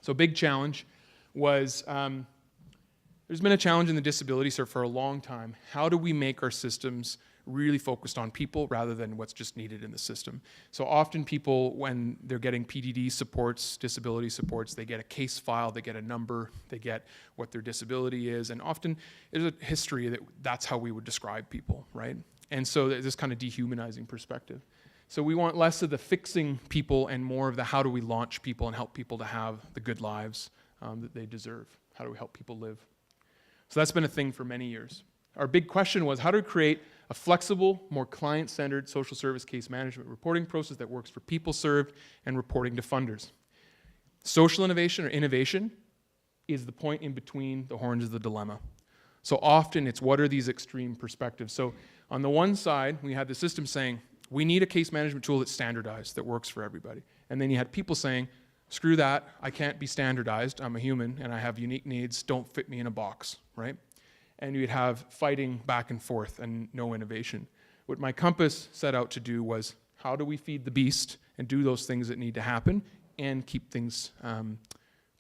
So big challenge was, there's been a challenge in the disability sector for a long time. How do we make our systems really focused on people rather than what's just needed in the system? So often people, when they're getting PDD supports, disability supports, they get a case file, they get a number, they get what their disability is, and often there's a history that that's how we would describe people, right? And so there's this kind of dehumanizing perspective. So we want less of the fixing people and more of the how do we launch people and help people to have the good lives that they deserve? How do we help people live? So that's been a thing for many years. Our big question was, how do we create a flexible, more client-centered social service case management reporting process that works for people served and reporting to funders? Social innovation or innovation is the point in between the horns of the dilemma. So often it's, what are these extreme perspectives? So on the one side, we had the system saying, we need a case management tool that's standardized, that works for everybody. And then you had people saying, screw that, I can't be standardized, I'm a human and I have unique needs, don't fit me in a box, right? And you'd have fighting back and forth and no innovation. What my compass set out to do was, how do we feed the beast and do those things that need to happen and keep things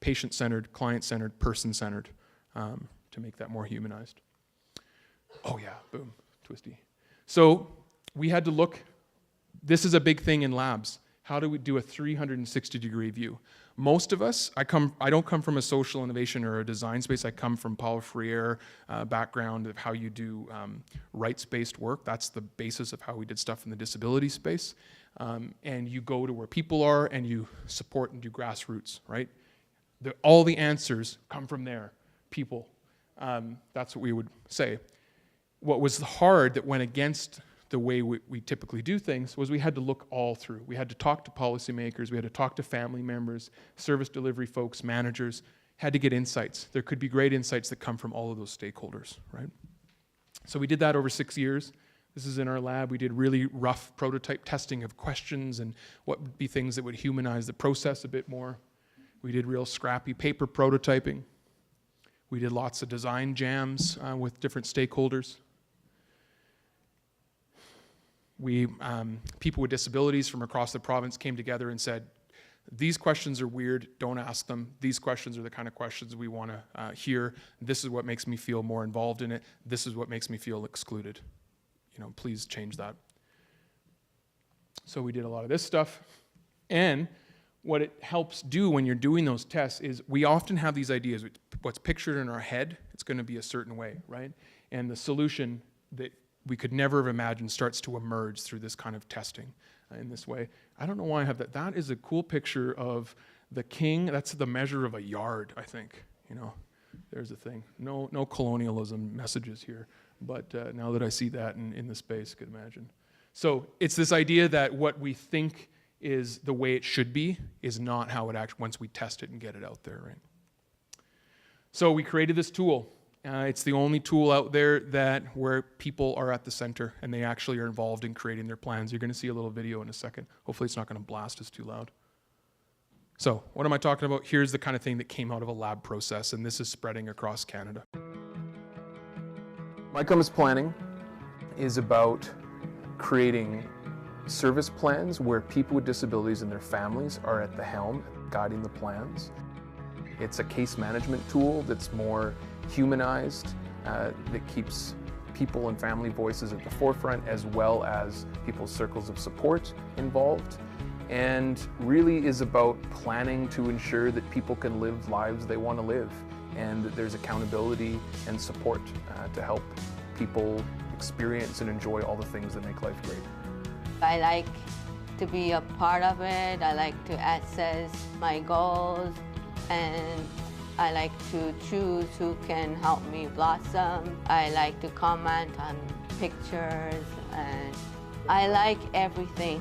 patient-centered, client-centered, person-centered to make that more humanized? Oh yeah, boom, twisty. So we had to look, this is a big thing in labs. How do we do a 360-degree view? Most of us, I don't come from a social innovation or a design space. I come from Paulo Freire background of how you do rights-based work. That's the basis of how we did stuff in the disability space. And you go to where people are and you support and do grassroots, right? All the answers come from there, people. That's what we would say. What was hard that went against the way we typically do things was we had to look all through. We had to talk to policymakers, we had to talk to family members, service delivery folks, managers, had to get insights. There could be great insights that come from all of those stakeholders, right? So we did that over 6 years. This is in our lab. We did really rough prototype testing of questions and what would be things that would humanize the process a bit more. We did real scrappy paper prototyping. We did lots of design jams with different stakeholders. People with disabilities from across the province came together and said, these questions are weird, don't ask them. These questions are the kind of questions we want to hear. This is what makes me feel more involved in it. This is what makes me feel excluded. You know, please change that. So we did a lot of this stuff. And what it helps do when you're doing those tests is we often have these ideas. What's pictured in our head, it's going to be a certain way, right? And the solution that we could never have imagined starts to emerge through this kind of testing in this way. I don't know why I have that. That is a cool picture of the king. That's the measure of a yard, I think. You know, there's the thing. No colonialism messages here. But now that I see that in the space, I could imagine. So it's this idea that what we think is the way it should be is not how it actually, once we test it and get it out there, right? So we created this tool. It's the only tool out there where people are at the center and they actually are involved in creating their plans. You're going to see a little video in a second. Hopefully it's not going to blast us too loud. So what am I talking about? Here's the kind of thing that came out of a lab process, and this is spreading across Canada. My Compass Planning is about creating service plans where people with disabilities and their families are at the helm, guiding the plans. It's a case management tool that's more humanized, that keeps people and family voices at the forefront, as well as people's circles of support involved, and really is about planning to ensure that people can live lives they want to live, and that there's accountability and support to help people experience and enjoy all the things that make life great. I like to be a part of it. I like to access my goals, and I like to choose who can help me blossom. I like to comment on pictures, and I like everything.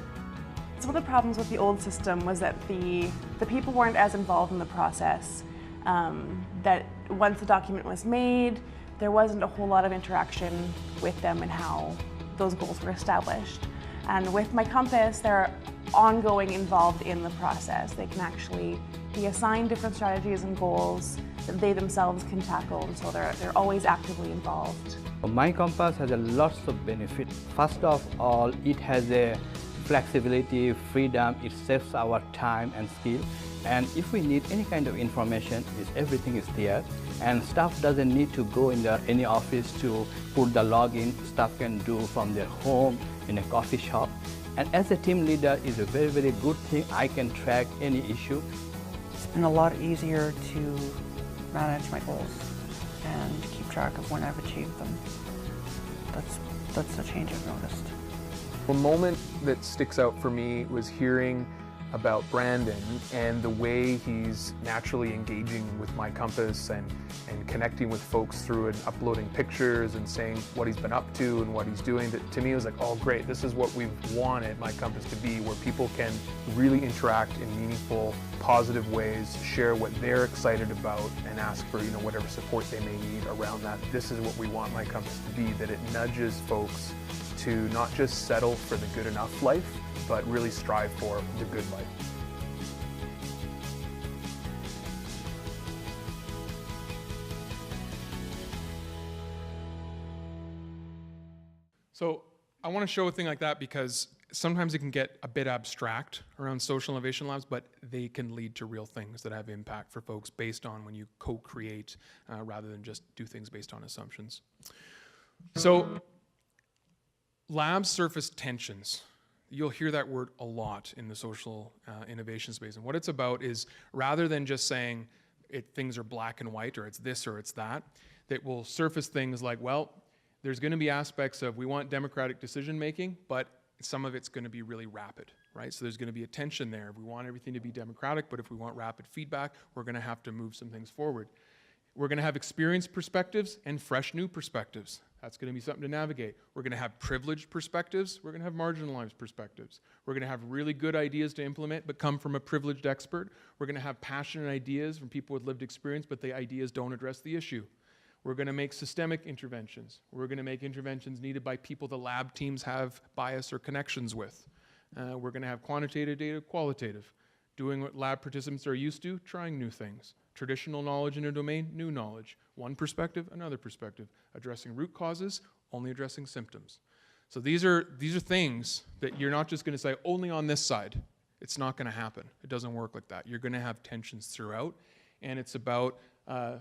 Some of the problems with the old system was that the people weren't as involved in the process, that once the document was made, there wasn't a whole lot of interaction with them and how those goals were established. And with My Compass, they're ongoing involved in the process. They can actually be assigned different strategies and goals that they themselves can tackle, and so they're always actively involved. My Compass has a lots of benefits. First of all, it has a flexibility, freedom, it saves our time and skill. And if we need any kind of information, everything is there. And staff doesn't need to go in any office to put the login. Staff can do from their home, in a coffee shop. And as a team leader, it's a very, very good thing. I can track any issue. It's been a lot easier to manage my goals and keep track of when I've achieved them. That's the change I've noticed. A moment that sticks out for me was hearing about Brandon and the way he's naturally engaging with My Compass and connecting with folks through and uploading pictures and saying what he's been up to and what he's doing. That to me was like, oh great, this is what we've wanted My Compass to be, where people can really interact in meaningful, positive ways, share what they're excited about, and ask for whatever support they may need around that. This is what we want My Compass to be, that it nudges folks to not just settle for the good enough life, but really strive for the good life. So I want to show a thing like that because sometimes it can get a bit abstract around social innovation labs, but they can lead to real things that have impact for folks based on when you co-create rather than just do things based on assumptions. So labs surface tensions. You'll hear that word a lot in the social innovation space. And what it's about is, rather than just saying things are black and white, or it's this or it's that will surface things like, well, there's going to be aspects of we want democratic decision making, but some of it's going to be really rapid, right? So there's going to be a tension there. We want everything to be democratic, but if we want rapid feedback, we're going to have to move some things forward. We're going to have experienced perspectives and fresh new perspectives. That's going to be something to navigate. We're going to have privileged perspectives. We're going to have marginalized perspectives. We're going to have really good ideas to implement, but come from a privileged expert. We're going to have passionate ideas from people with lived experience, but the ideas don't address the issue. We're going to make systemic interventions. We're going to make interventions needed by people the lab teams have bias or connections with. We're going to have quantitative data, qualitative. Doing what lab participants are used to, trying new things. Traditional knowledge in a domain, new knowledge. One perspective, another perspective. Addressing root causes, only addressing symptoms. So these are things that you're not just going to say only on this side. It's not going to happen. It doesn't work like that. You're going to have tensions throughout, and it's about,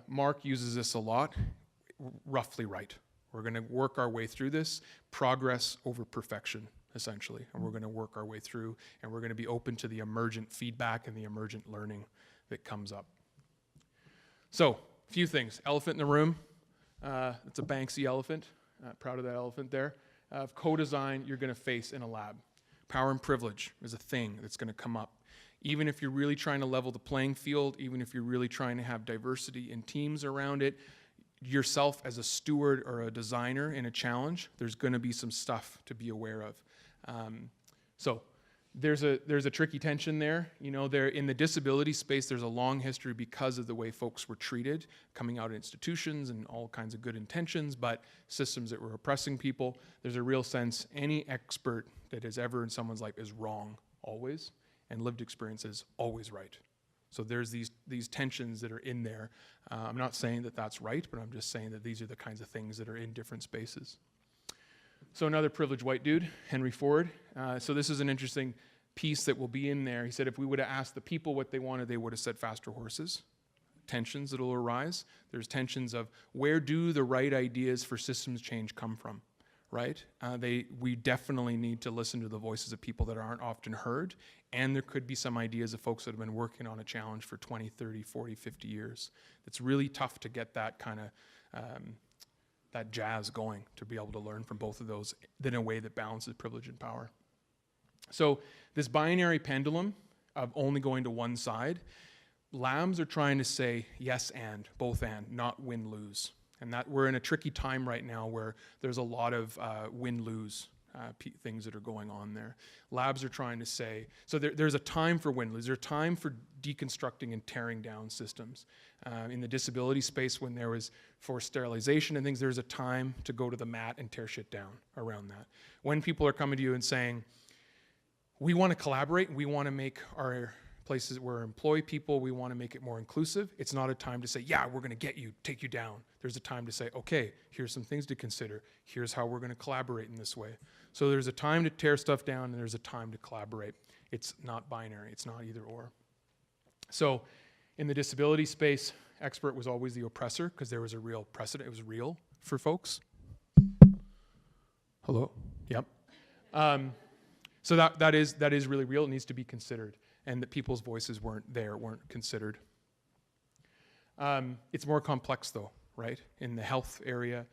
Mark uses this a lot, roughly right. We're going to work our way through this, progress over perfection, essentially, and we're going to work our way through, and we're going to be open to the emergent feedback and the emergent learning that comes up. So, a few things. Elephant in the room. It's a Banksy elephant. Proud of that elephant there. Co-design you're going to face in a lab. Power and privilege is a thing that's going to come up. Even if you're really trying to level the playing field, even if you're really trying to have diversity in teams around it, yourself as a steward or a designer in a challenge, there's going to be some stuff to be aware of. So there's a tricky tension there. There in the disability space, there's a long history because of the way folks were treated, coming out of institutions and all kinds of good intentions, but systems that were oppressing people. There's a real sense any expert that is ever in someone's life is wrong always, and lived experience is always right. So there's these tensions that are in there. I'm not saying that that's right, but I'm just saying that these are the kinds of things that are in different spaces. So another privileged white dude, Henry Ford. So this is an interesting piece that will be in there. He said if we would have asked the people what they wanted, they would have said faster horses. Tensions that will arise. There's tensions of where do the right ideas for systems change come from, right? We definitely need to listen to the voices of people that aren't often heard, and there could be some ideas of folks that have been working on a challenge for 20, 30, 40, 50 years. It's really tough to get that kind of that jazz going, to be able to learn from both of those in a way that balances privilege and power. So this binary pendulum of only going to one side, labs are trying to say yes and, both and, not win-lose. And that we're in a tricky time right now where there's a lot of win-lose things that are going on there. Labs are trying to say, so there's a time for win-lose. There's a time for deconstructing and tearing down systems. In the disability space, when there was forced sterilization and things, there's a time to go to the mat and tear shit down around that. When people are coming to you and saying, we want to collaborate, we want to make our places where we employ people, we want to make it more inclusive. It's not a time to say, yeah, we're going to get you, take you down. There's a time to say, okay, here's some things to consider. Here's how we're going to collaborate in this way. So there's a time to tear stuff down and there's a time to collaborate. It's not binary. It's not either or. So in the disability space, expert was always the oppressor because there was a real precedent. It was real for folks. Hello? Yep. So that is really real. It needs to be considered. And that people's voices weren't considered. It's more complex though, right? In the health area,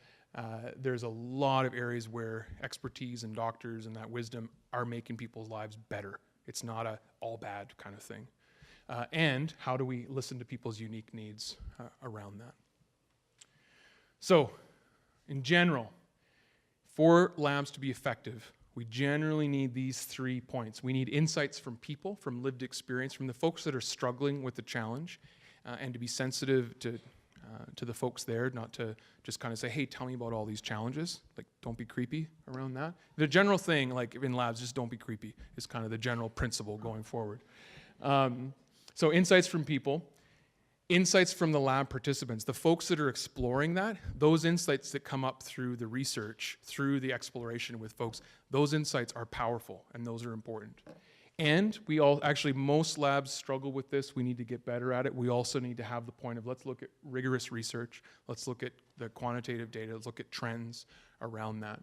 there's a lot of areas where expertise and doctors and that wisdom are making people's lives better. It's not a all bad kind of thing. And how do we listen to people's unique needs around that? So, in general, for labs to be effective, we generally need these 3 points. We need insights from people, from lived experience, from the folks that are struggling with the challenge, and to be sensitive to the folks there, not to just kind of say, hey, tell me about all these challenges. Like, don't be creepy around that. The general thing, like in labs, just don't be creepy is kind of the general principle going forward. So insights from people, insights from the lab participants, the folks that are exploring that, those insights that come up through the research, through the exploration with folks, those insights are powerful and those are important. And we all, actually most labs struggle with this, we need to get better at it. We also need to have the point of let's look at rigorous research, let's look at the quantitative data, let's look at trends around that.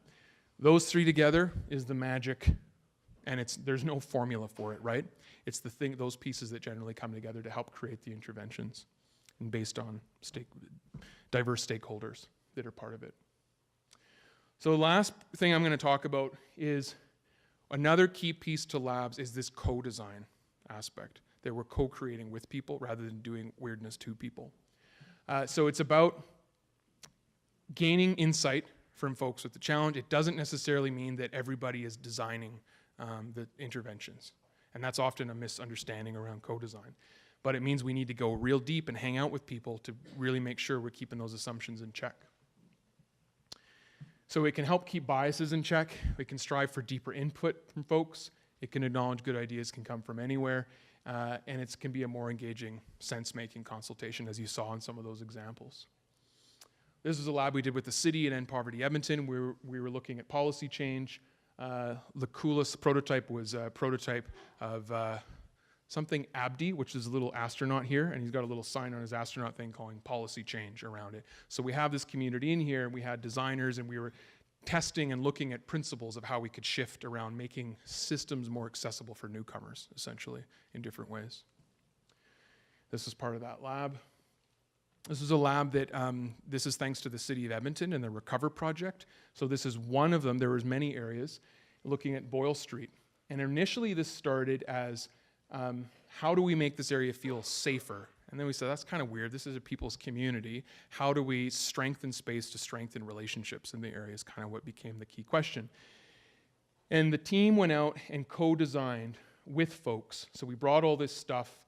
Those 3 together is the magic, and there's no formula for it, right? It's those pieces that generally come together to help create the interventions and based on diverse stakeholders that are part of it. So the last thing I'm going to talk about is another key piece to labs is this co-design aspect, that we're co-creating with people rather than doing weirdness to people. So it's about gaining insight from folks with the challenge. It doesn't necessarily mean that everybody is designing the interventions. And that's often a misunderstanding around co-design. But it means we need to go real deep and hang out with people to really make sure we're keeping those assumptions in check. So it can help keep biases in check. We can strive for deeper input from folks. It can acknowledge good ideas can come from anywhere. And it can be a more engaging sense-making consultation, as you saw in some of those examples. This was a lab we did with the city at End Poverty Edmonton. We were looking at policy change. The coolest prototype was a prototype of something Abdi, which is a little astronaut here, and he's got a little sign on his astronaut thing calling policy change around it. So we have this community in here, and we had designers, and we were testing and looking at principles of how we could shift around making systems more accessible for newcomers, essentially, in different ways. This is part of that lab. This is a lab that, this is thanks to the City of Edmonton and the Recover Project. So this is one of them. There was many areas looking at Boyle Street. And initially this started as, how do we make this area feel safer? And then we said, that's kind of weird. This is a people's community. How do we strengthen space to strengthen relationships in the area is kind of what became the key question. And the team went out and co-designed with folks. So we brought all this stuff.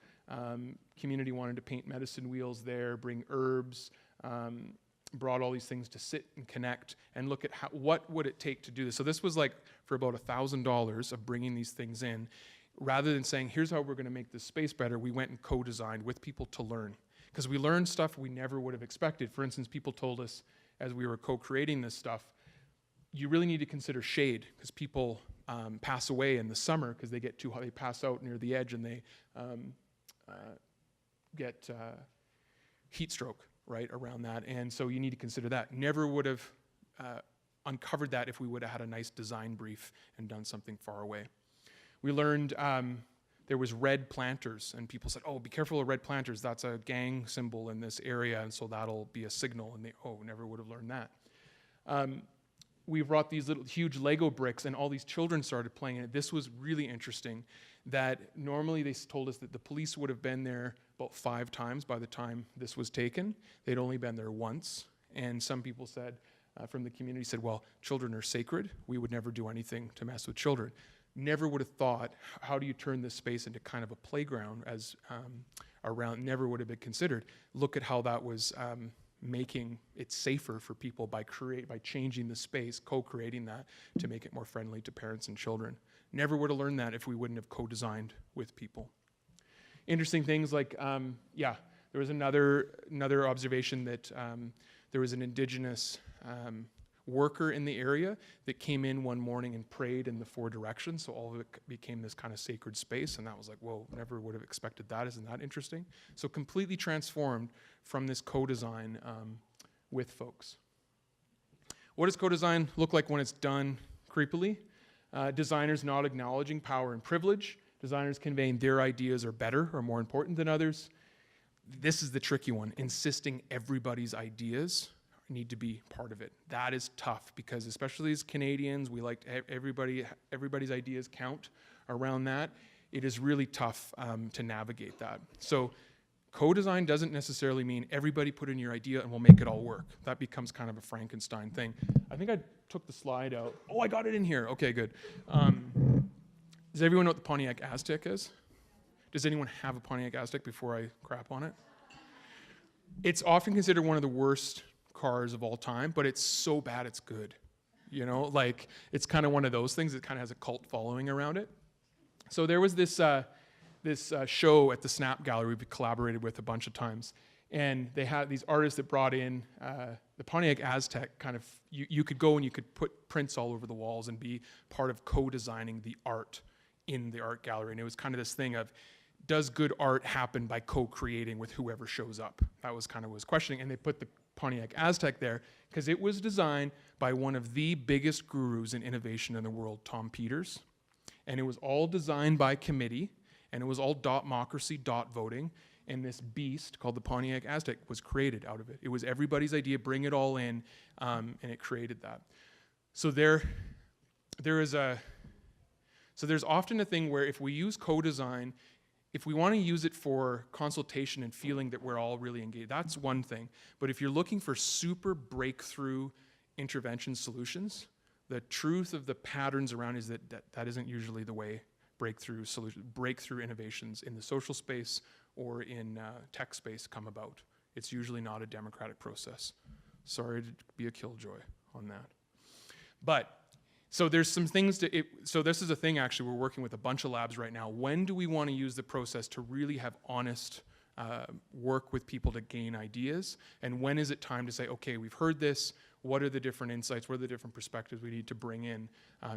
Community wanted to paint medicine wheels there, bring herbs, brought all these things to sit and connect and look at what would it take to do this. So this was like for about $1,000 of bringing these things in. rather than saying, here's how we're going to make this space better, we went and co-designed with people to learn. Because we learned stuff we never would have expected. For instance, people told us as we were co-creating this stuff, you really need to consider shade, because people pass away in the summer because they get too hot, they pass out near the edge and they get heat stroke, right, around that. And so you need to consider that. Never would have uncovered that if we would have had a nice design brief and done something far away. We learned there was red planters, and people said, oh, be careful of red planters. That's a gang symbol in this area, and so that'll be a signal. And they, oh, never would have learned that. We brought these little huge Lego bricks, and all these children started playing in it. This was really interesting, that normally they told us that the police would have been there about 5 times by the time this was taken. They'd only been there once. And some people said, from the community said, well, children are sacred. We would never do anything to mess with children. Never would have thought, how do you turn this space into kind of a playground as around, never would have been considered. Look at how that was making it safer for people by changing the space, co-creating that to make it more friendly to parents and children. Never would have learned that if we wouldn't have co-designed with people. Interesting things like, there was another observation that there was an Indigenous worker in the area that came in one morning and prayed in the 4 directions, so all of it became this kind of sacred space, and that was like, whoa, never would have expected that. Isn't that interesting? So completely transformed from this co-design with folks. What does co-design look like when it's done creepily? Designers not acknowledging power and privilege, designers conveying their ideas are better or more important than others. This is the tricky one, insisting everybody's ideas need to be part of it. That is tough, because especially as Canadians, we like to everybody's ideas count around that. It is really tough to navigate that. So co-design doesn't necessarily mean everybody put in your idea and we'll make it all work. That becomes kind of a Frankenstein thing. I think I took the slide out. Oh, I got it in here. Okay, good. Does everyone know what the Pontiac Aztek is? Does anyone have a Pontiac Aztek before I crap on it? It's often considered one of the worst cars of all time, but it's so bad it's good. You know, like, it's kind of one of those things that kind of has a cult following around it. So there was this show at the Snap Gallery we collaborated with a bunch of times, and they had these artists that brought in the Pontiac Aztek. Kind of, you could go and you could put prints all over the walls and be part of co-designing the art in the art gallery. And it was kind of this thing of, does good art happen by co-creating with whoever shows up? That was kind of what was questioning, and they put the Pontiac Aztek there because it was designed by one of the biggest gurus in innovation in the world, Tom Peters. And it was all designed by committee, and it was all dot-mocracy, dot voting, and this beast called the Pontiac Aztek was created out of it. It was everybody's idea, bring it all in, and it created that. So there's often a thing where if we use co-design, if we want to use it for consultation and feeling that we're all really engaged, that's one thing. But if you're looking for super breakthrough intervention solutions, the truth of the patterns around is that isn't usually the way breakthrough innovations in the social space or in tech space come about. It's usually not a democratic process. Sorry to be a killjoy on that. But so there's some things so this is a thing actually we're working with a bunch of labs right now. When do we want to use the process to really have honest work with people to gain ideas? And when is it time to say, okay, we've heard this, what are the different insights, what are the different perspectives we need to bring in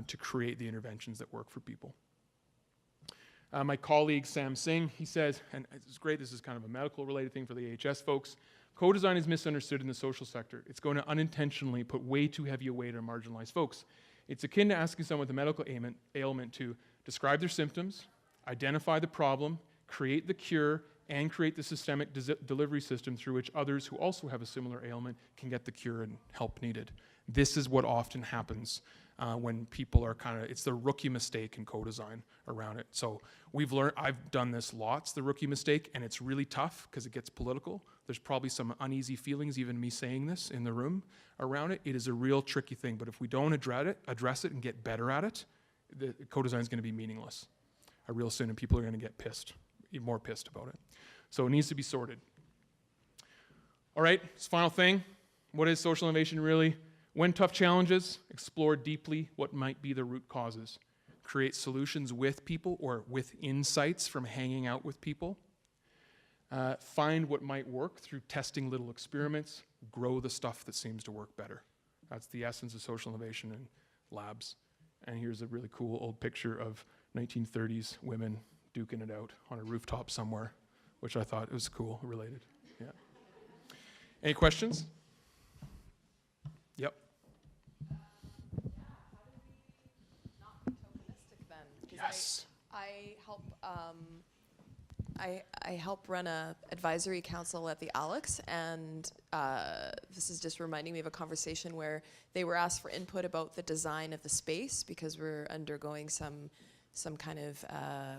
to create the interventions that work for people? My colleague Sam Singh, he says, and it's great, this is kind of a medical related thing for the AHS folks, co-design is misunderstood in the social sector. It's going to unintentionally put way too heavy a weight on marginalized folks. It's akin to asking someone with a medical ailment to describe their symptoms, identify the problem, create the cure, and create the systemic delivery system through which others who also have a similar ailment can get the cure and help needed. This is what often happens when people are it's the rookie mistake in co-design around it. So I've done this lots, the rookie mistake, and it's really tough because it gets political. There's probably some uneasy feelings, even me saying this in the room around it. It is a real tricky thing, but if we don't address it and get better at it, the co-design is going to be meaningless real soon, and people are going to get more pissed about it. So it needs to be sorted. All right, this final thing. What is social innovation really? When tough challenges, explore deeply what might be the root causes. create solutions with people or with insights from hanging out with people. Find what might work through testing little experiments, grow the stuff that seems to work better. That's the essence of social innovation in labs. And here's a really cool old picture of 1930s women duking it out on a rooftop somewhere, which I thought was cool, related. Yeah. Any questions? Yep. Yes. I help run a advisory council at the AHCS, and this is just reminding me of a conversation where they were asked for input about the design of the space because we're undergoing some kind of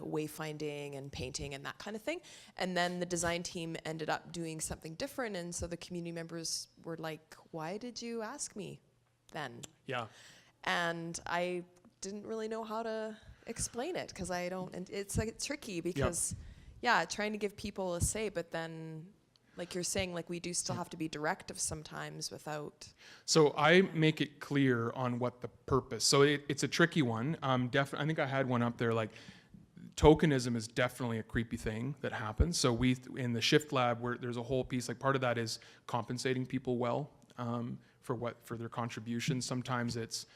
wayfinding and painting and that kind of thing. And then the design team ended up doing something different, and so the community members were like, "Why did you ask me then?" Yeah. And I didn't really know how to explain it because I don't, and it's like tricky because trying to give people a say, but then like you're saying, like we do still have to be directive sometimes without. So I make it clear on what the purpose. So it's a tricky one. I think I had one up there, like tokenism is definitely a creepy thing that happens. So we, in the Shift Lab, where there's a whole piece, like part of that is compensating people well for their contributions. Sometimes it's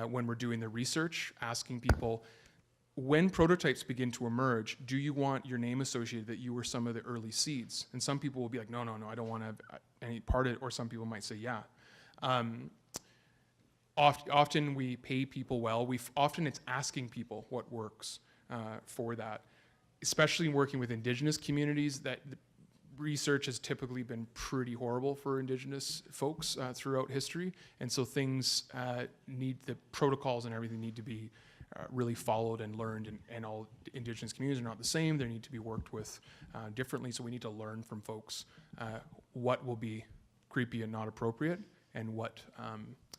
when we're doing the research, asking people, when prototypes begin to emerge, do you want your name associated that you were some of the early seeds? And some people will be like, no, I don't want to have any part of it, or some people might say, yeah. Often we pay people well. Often it's asking people what works for that, especially working with Indigenous communities. That research has typically been pretty horrible for Indigenous folks throughout history, and so things the protocols and everything need to be really followed and learned, and all Indigenous communities are not the same. They need to be worked with differently, so we need to learn from folks what will be creepy and not appropriate, and what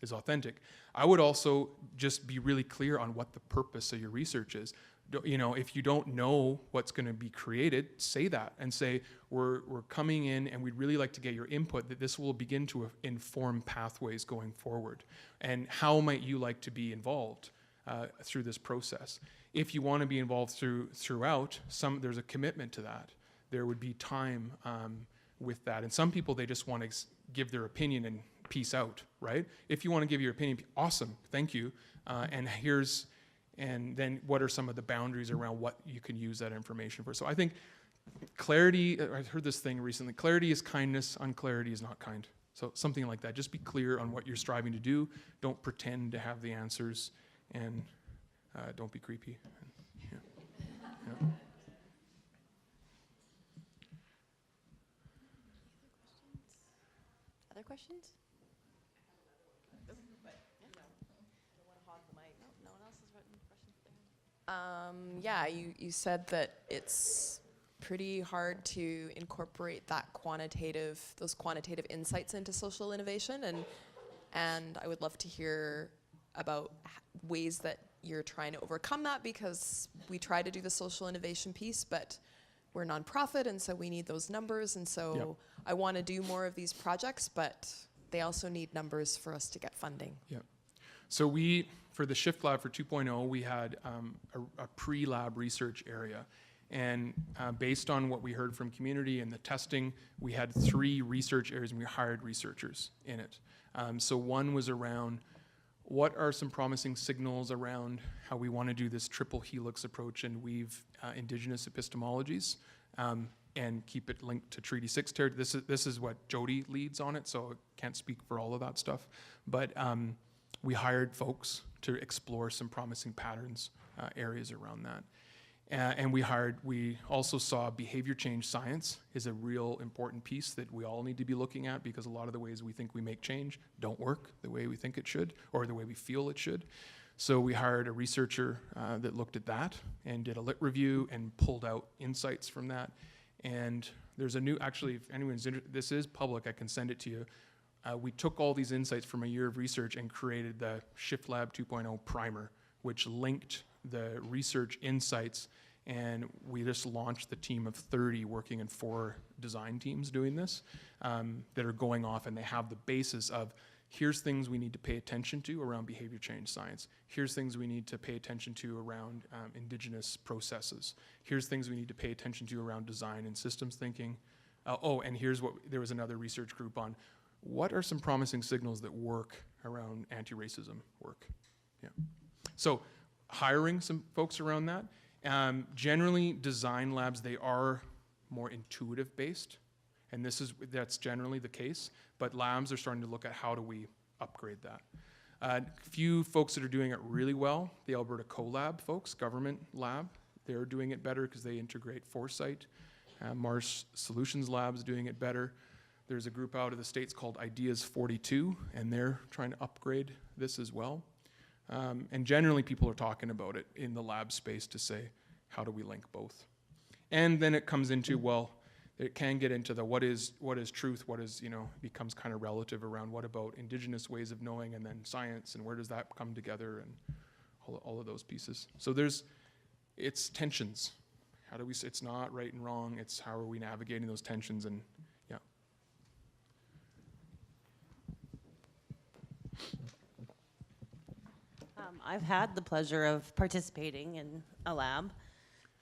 is authentic. I would also just be really clear on what the purpose of your research is. If you don't know what's going to be created, say that, and say, we're coming in and we'd really like to get your input, that this will begin to inform pathways going forward. And how might you like to be involved through this process? If you want to be involved throughout, there's a commitment to that. There would be time with that. And some people, they just want to give their opinion and peace out, right? If you want to give your opinion, awesome, thank you. And then what are some of the boundaries around what you can use that information for? So I think clarity, I heard this thing recently, clarity is kindness, unclarity is not kind. So something like that. Just be clear on what you're striving to do. Don't pretend to have the answers, and don't be creepy. Yeah. Yeah. Other questions? You said that it's pretty hard to incorporate those quantitative insights into social innovation, and I would love to hear about ways that you're trying to overcome that, because we try to do the social innovation piece, but we're a nonprofit, and so we need those numbers, and so I want to do more of these projects, but they also need numbers for us to get funding. Yeah. So for the Shift Lab for 2.0, we had a pre-lab research area. And based on what we heard from community and the testing, we had 3 research areas, and we hired researchers in it. So one was around, what are some promising signals around how we want to do this triple helix approach and weave Indigenous epistemologies and keep it linked to Treaty 6 territory. This is what Jody leads on it, so I can't speak for all of that stuff. But we hired folks to explore some promising patterns, areas around that. And we also saw behavior change science is a real important piece that we all need to be looking at, because a lot of the ways we think we make change don't work the way we think it should, or the way we feel it should. So we hired a researcher that looked at that and did a lit review and pulled out insights from that. And there's actually, if anyone's interested, this is public, I can send it to you. We took all these insights from a year of research and created the Shift Lab 2.0 primer, which linked the research insights, and we just launched the team of 30 working in 4 design teams doing this that are going off, and they have the basis of here's things we need to pay attention to around behavior change science. Here's things we need to pay attention to around indigenous processes. Here's things we need to pay attention to around design and systems thinking. And here's what, there was another research group on what are some promising signals that work around anti-racism work. Yeah. So hiring some folks around that. Generally, design labs, they are more intuitive based. And that's generally the case, but labs are starting to look at how do we upgrade that. A few folks that are doing it really well, the Alberta CoLab folks, government lab, they're doing it better because they integrate foresight. Mars Solutions Lab's doing it better. There's a group out of the States called Ideas 42, and they're trying to upgrade this as well. And generally people are talking about it in the lab space to say, how do we link both? And then it comes into, well, it can get into the what is truth, what is, becomes kind of relative around what about indigenous ways of knowing and then science and where does that come together and all of those pieces. So it's tensions. How do we say it's not right and wrong, it's how are we navigating those tensions and yeah. I've had the pleasure of participating in a lab.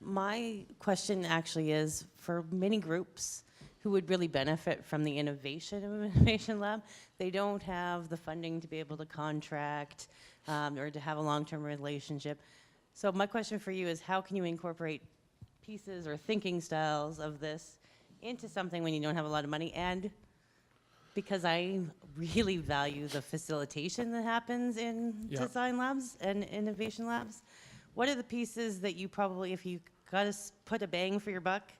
My question actually is, for many groups who would really benefit from the innovation of an innovation lab, they don't have the funding to be able to contract or to have a long-term relationship. So my question for you is, how can you incorporate pieces or thinking styles of this into something when you don't have a lot of money? And because I really value the facilitation that happens in design labs and innovation labs, what are the pieces that you probably, if you got to put a bang for your buck,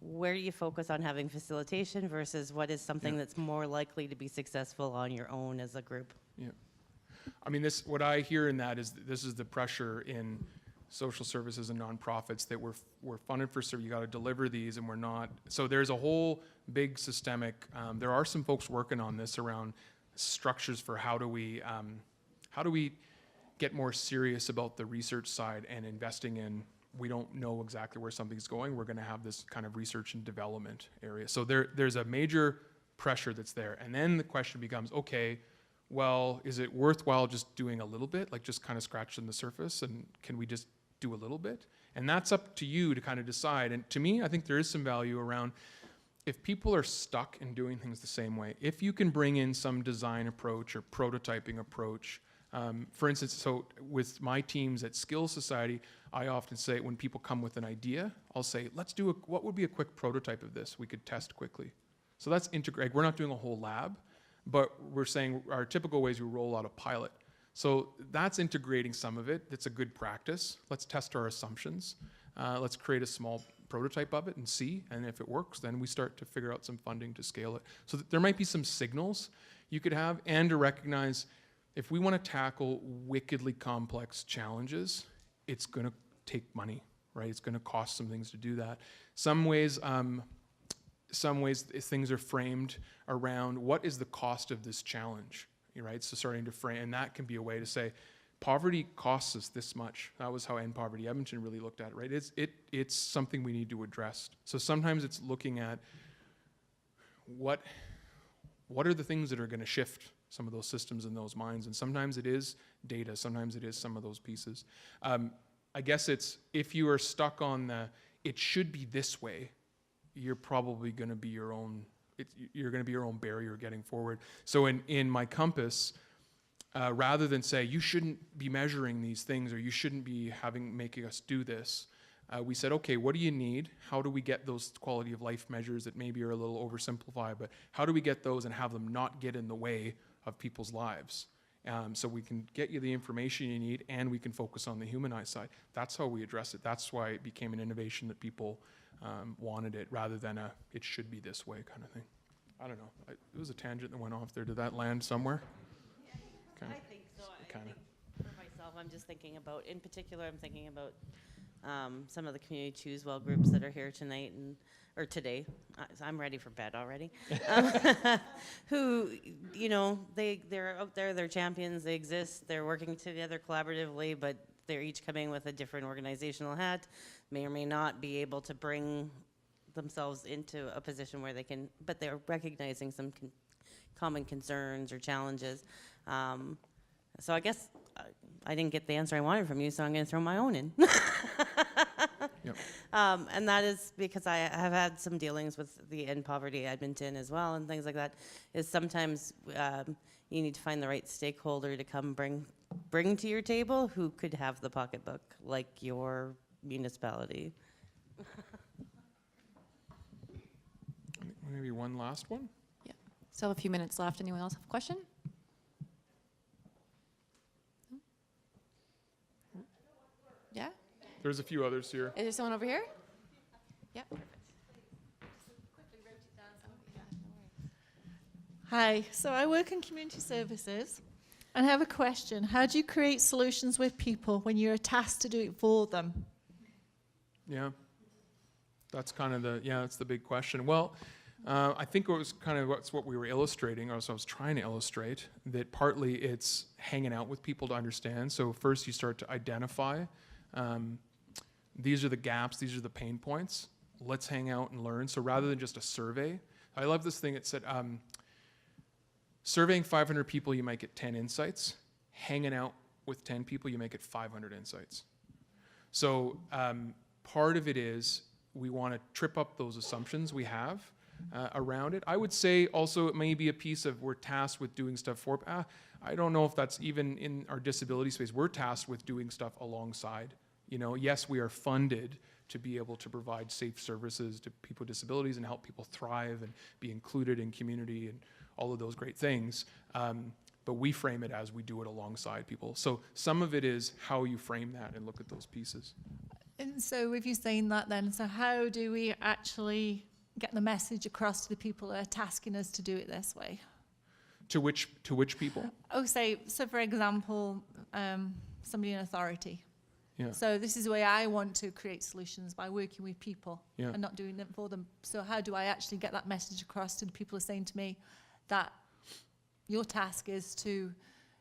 where do you focus on having facilitation versus what is something that's more likely to be successful on your own as a group? Yeah. I mean, what I hear in that is this is the pressure in social services and nonprofits that we're funded for, so you got to deliver these and we're not. So there's a whole big systemic, there are some folks working on this around structures for how do we get more serious about the research side and investing in, we don't know exactly where something's going, we're going to have this kind of research and development area. So there's a major pressure that's there. And then the question becomes, okay, well, is it worthwhile just doing a little bit, like just kind of scratching the surface, and can we just do a little bit? And that's up to you to kind of decide. And to me, I think there is some value around if people are stuck in doing things the same way, if you can bring in some design approach or prototyping approach. For instance, so with my teams at Skills Society, I often say when people come with an idea, I'll say, let's do what would be a quick prototype of this we could test quickly. So that's integrate. We're not doing a whole lab, but we're saying our typical ways we roll out a pilot. So that's integrating some of it. That's a good practice. Let's test our assumptions. Let's create a small prototype of it and see, and if it works, then we start to figure out some funding to scale it. So there might be some signals you could have, and to recognize if we want to tackle wickedly complex challenges, it's going to take money, right? It's going to cost some things to do that. Some ways things are framed around what is the cost of this challenge, right? So starting to frame, and that can be a way to say, poverty costs us this much. That was how End Poverty Edmonton really looked at it, right? It's something we need to address. So sometimes it's looking at what are the things that are going to shift some of those systems in those minds, and sometimes it is data, sometimes it is some of those pieces. I guess it's, if you are stuck on it should be this way, you're probably going to be your own, you're going to be your own barrier getting forward. So in my compass, rather than say you shouldn't be measuring these things or you shouldn't be making us do this, we said, okay, what do you need? How do we get those quality of life measures that maybe are a little oversimplified, but how do we get those and have them not get in the way of people's lives? So we can get you the information you need and we can focus on the humanized side. That's how we address it. That's why it became an innovation that people wanted it, rather than it should be this way kind of thing. I don't know. It was a tangent that went off there. Did that land somewhere? I think so. I think for myself, I'm just thinking about, in particular, I'm thinking about some of the community choose well groups that are here tonight or today. I'm ready for bed already. Who, they're out there, they're champions, they exist, they're working together collaboratively, but they're each coming with a different organizational hat, may or may not be able to bring themselves into a position where they can, but they're recognizing some common concerns or challenges. So I guess I didn't get the answer I wanted from you, so I'm going to throw my own in. Yep. And that is because I have had some dealings with the End Poverty Edmonton as well, and things like that, is sometimes you need to find the right stakeholder to come bring to your table who could have the pocketbook, like your municipality. Maybe one last one? Yeah. Still a few minutes left. Anyone else have a question? No? Yeah? There's a few others here. Is there someone over here? Yeah. Hi, so I work in community services and I have a question. How do you create solutions with people when you're tasked to do it for them? Yeah. That's kind of that's the big question. Well, I think it was kind of what we were illustrating, or so I was trying to illustrate, that partly it's hanging out with people to understand. So first you start to identify, these are the gaps, these are the pain points. Let's hang out and learn. So rather than just a survey, I love this thing. It said, surveying 500 people, you might get 10 insights. Hanging out with 10 people, you might get 500 insights. So part of it is we want to trip up those assumptions we have around it. I would say also it may be a piece of we're tasked with doing stuff for, I don't know if that's even in our disability space. We're tasked with doing stuff alongside. You know, yes, we are funded to be able to provide safe services to people with disabilities and help people thrive and be included in community and all of those great things. But we frame it as we do it alongside people. So some of it is how you frame that and look at those pieces. And so with you saying that then, so how do we actually get the message across to the people that are tasking us to do it this way? To which people? Oh, so for example, somebody in authority. Yeah. So this is the way I want to create solutions, by working with people and not doing it for them. So how do I actually get that message across to the people who are saying to me that your task is to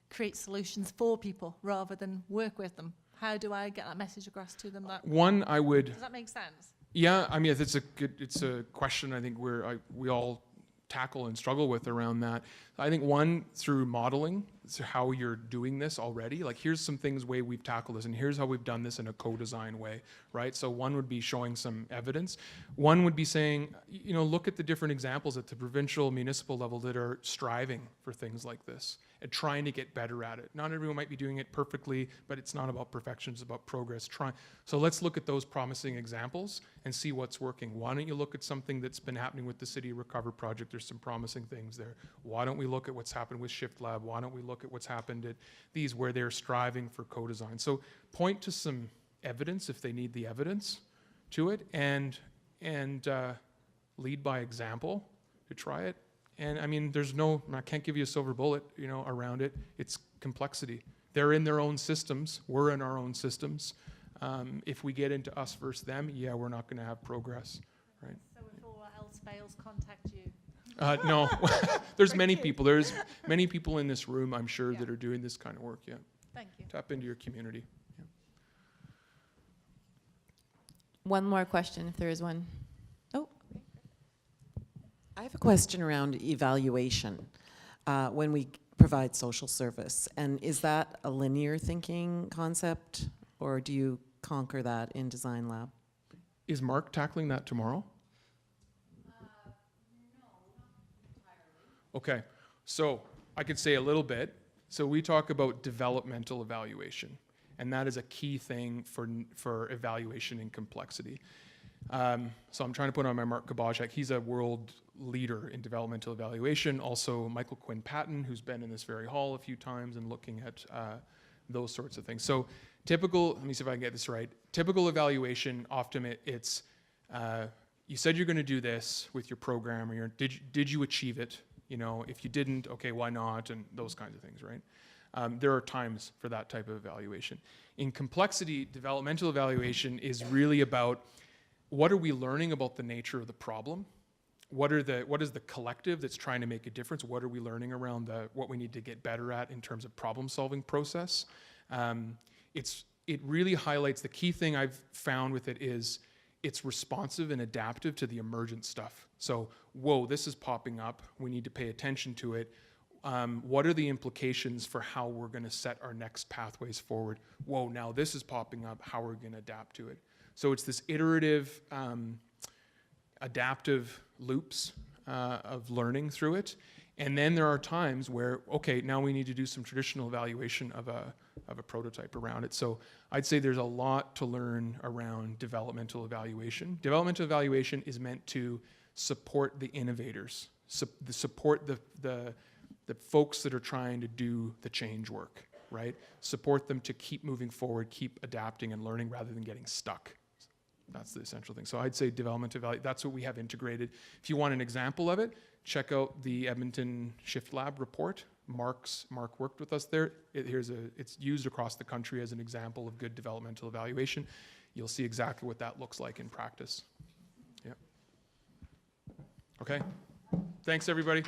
create solutions for people rather than work with them? How do I get that message across to them? That does that make sense? Yeah, I mean, it's a question I think we all tackle and struggle with around that. I think one, through modeling, so how you're doing this already. Like, here's some things, way we've tackled this, and here's how we've done this in a co-design way, right? So one would be showing some evidence. One would be saying, you know, look at the different examples at the provincial, municipal level that are striving for things like this and trying to get better at it. Not everyone might be doing it perfectly, but it's not about perfection, it's about progress. So let's look at those promising examples and see what's working. Why don't you look at something that's been happening with the City Recover project? There's some promising things there. Why don't we look at what's happened with Shift Lab? Why don't we look at what's happened at these where they're striving for co-design? So point to some evidence if they need the evidence to it, and lead by example to try it. And I mean, I can't give you a silver bullet, you know, around it. It's complexity. They're in their own systems. We're in our own systems. If we get into us versus them, we're not going to have progress, right? So if all else fails, contact you. No, there's many people. There's many people in this room, I'm sure, that are doing this kind of work. Yeah. Thank you. Tap into your community. Yeah. One more question, if there is one. Oh. I have a question around evaluation when we provide social service. And is that a linear thinking concept, or do you conquer that in Design Lab? Is Mark tackling that tomorrow? Okay, so I could say a little bit. So we talk about developmental evaluation, and that is a key thing for evaluation in complexity. So I'm trying to put on my Mark Kabajek. He's a world leader in developmental evaluation. Also Michael Quinn Patton, who's been in this very hall a few times and looking at those sorts of things. So typical, let me see if I can get this right. Typical evaluation, often it's, you said you're gonna do this with your program, or did you achieve it? You know, if you didn't, okay, why not? And those kinds of things, right? There are times for that type of evaluation. In complexity, developmental evaluation is really about what are we learning about the nature of the problem? What is the collective that's trying to make a difference? What are we learning around what we need to get better at in terms of problem-solving process? It really highlights, the key thing I've found with it is it's responsive and adaptive to the emergent stuff. So, whoa, this is popping up. We need to pay attention to it. What are the implications for how we're going to set our next pathways forward? Whoa, now this is popping up. How are we going to adapt to it? So it's this iterative, adaptive loops of learning through it. And then there are times where, okay, now we need to do some traditional evaluation of a prototype around it. So I'd say there's a lot to learn around developmental evaluation. Developmental evaluation is meant to support the innovators, support the folks that are trying to do the change work, right? Support them to keep moving forward, keep adapting and learning rather than getting stuck. That's the essential thing. So I'd say development evaluation, that's what we have integrated. If you want an example of it, check out the Edmonton Shift Lab report. Mark worked with us there. It's used across the country as an example of good developmental evaluation. You'll see exactly what that looks like in practice. Yeah. Okay. Thanks, everybody.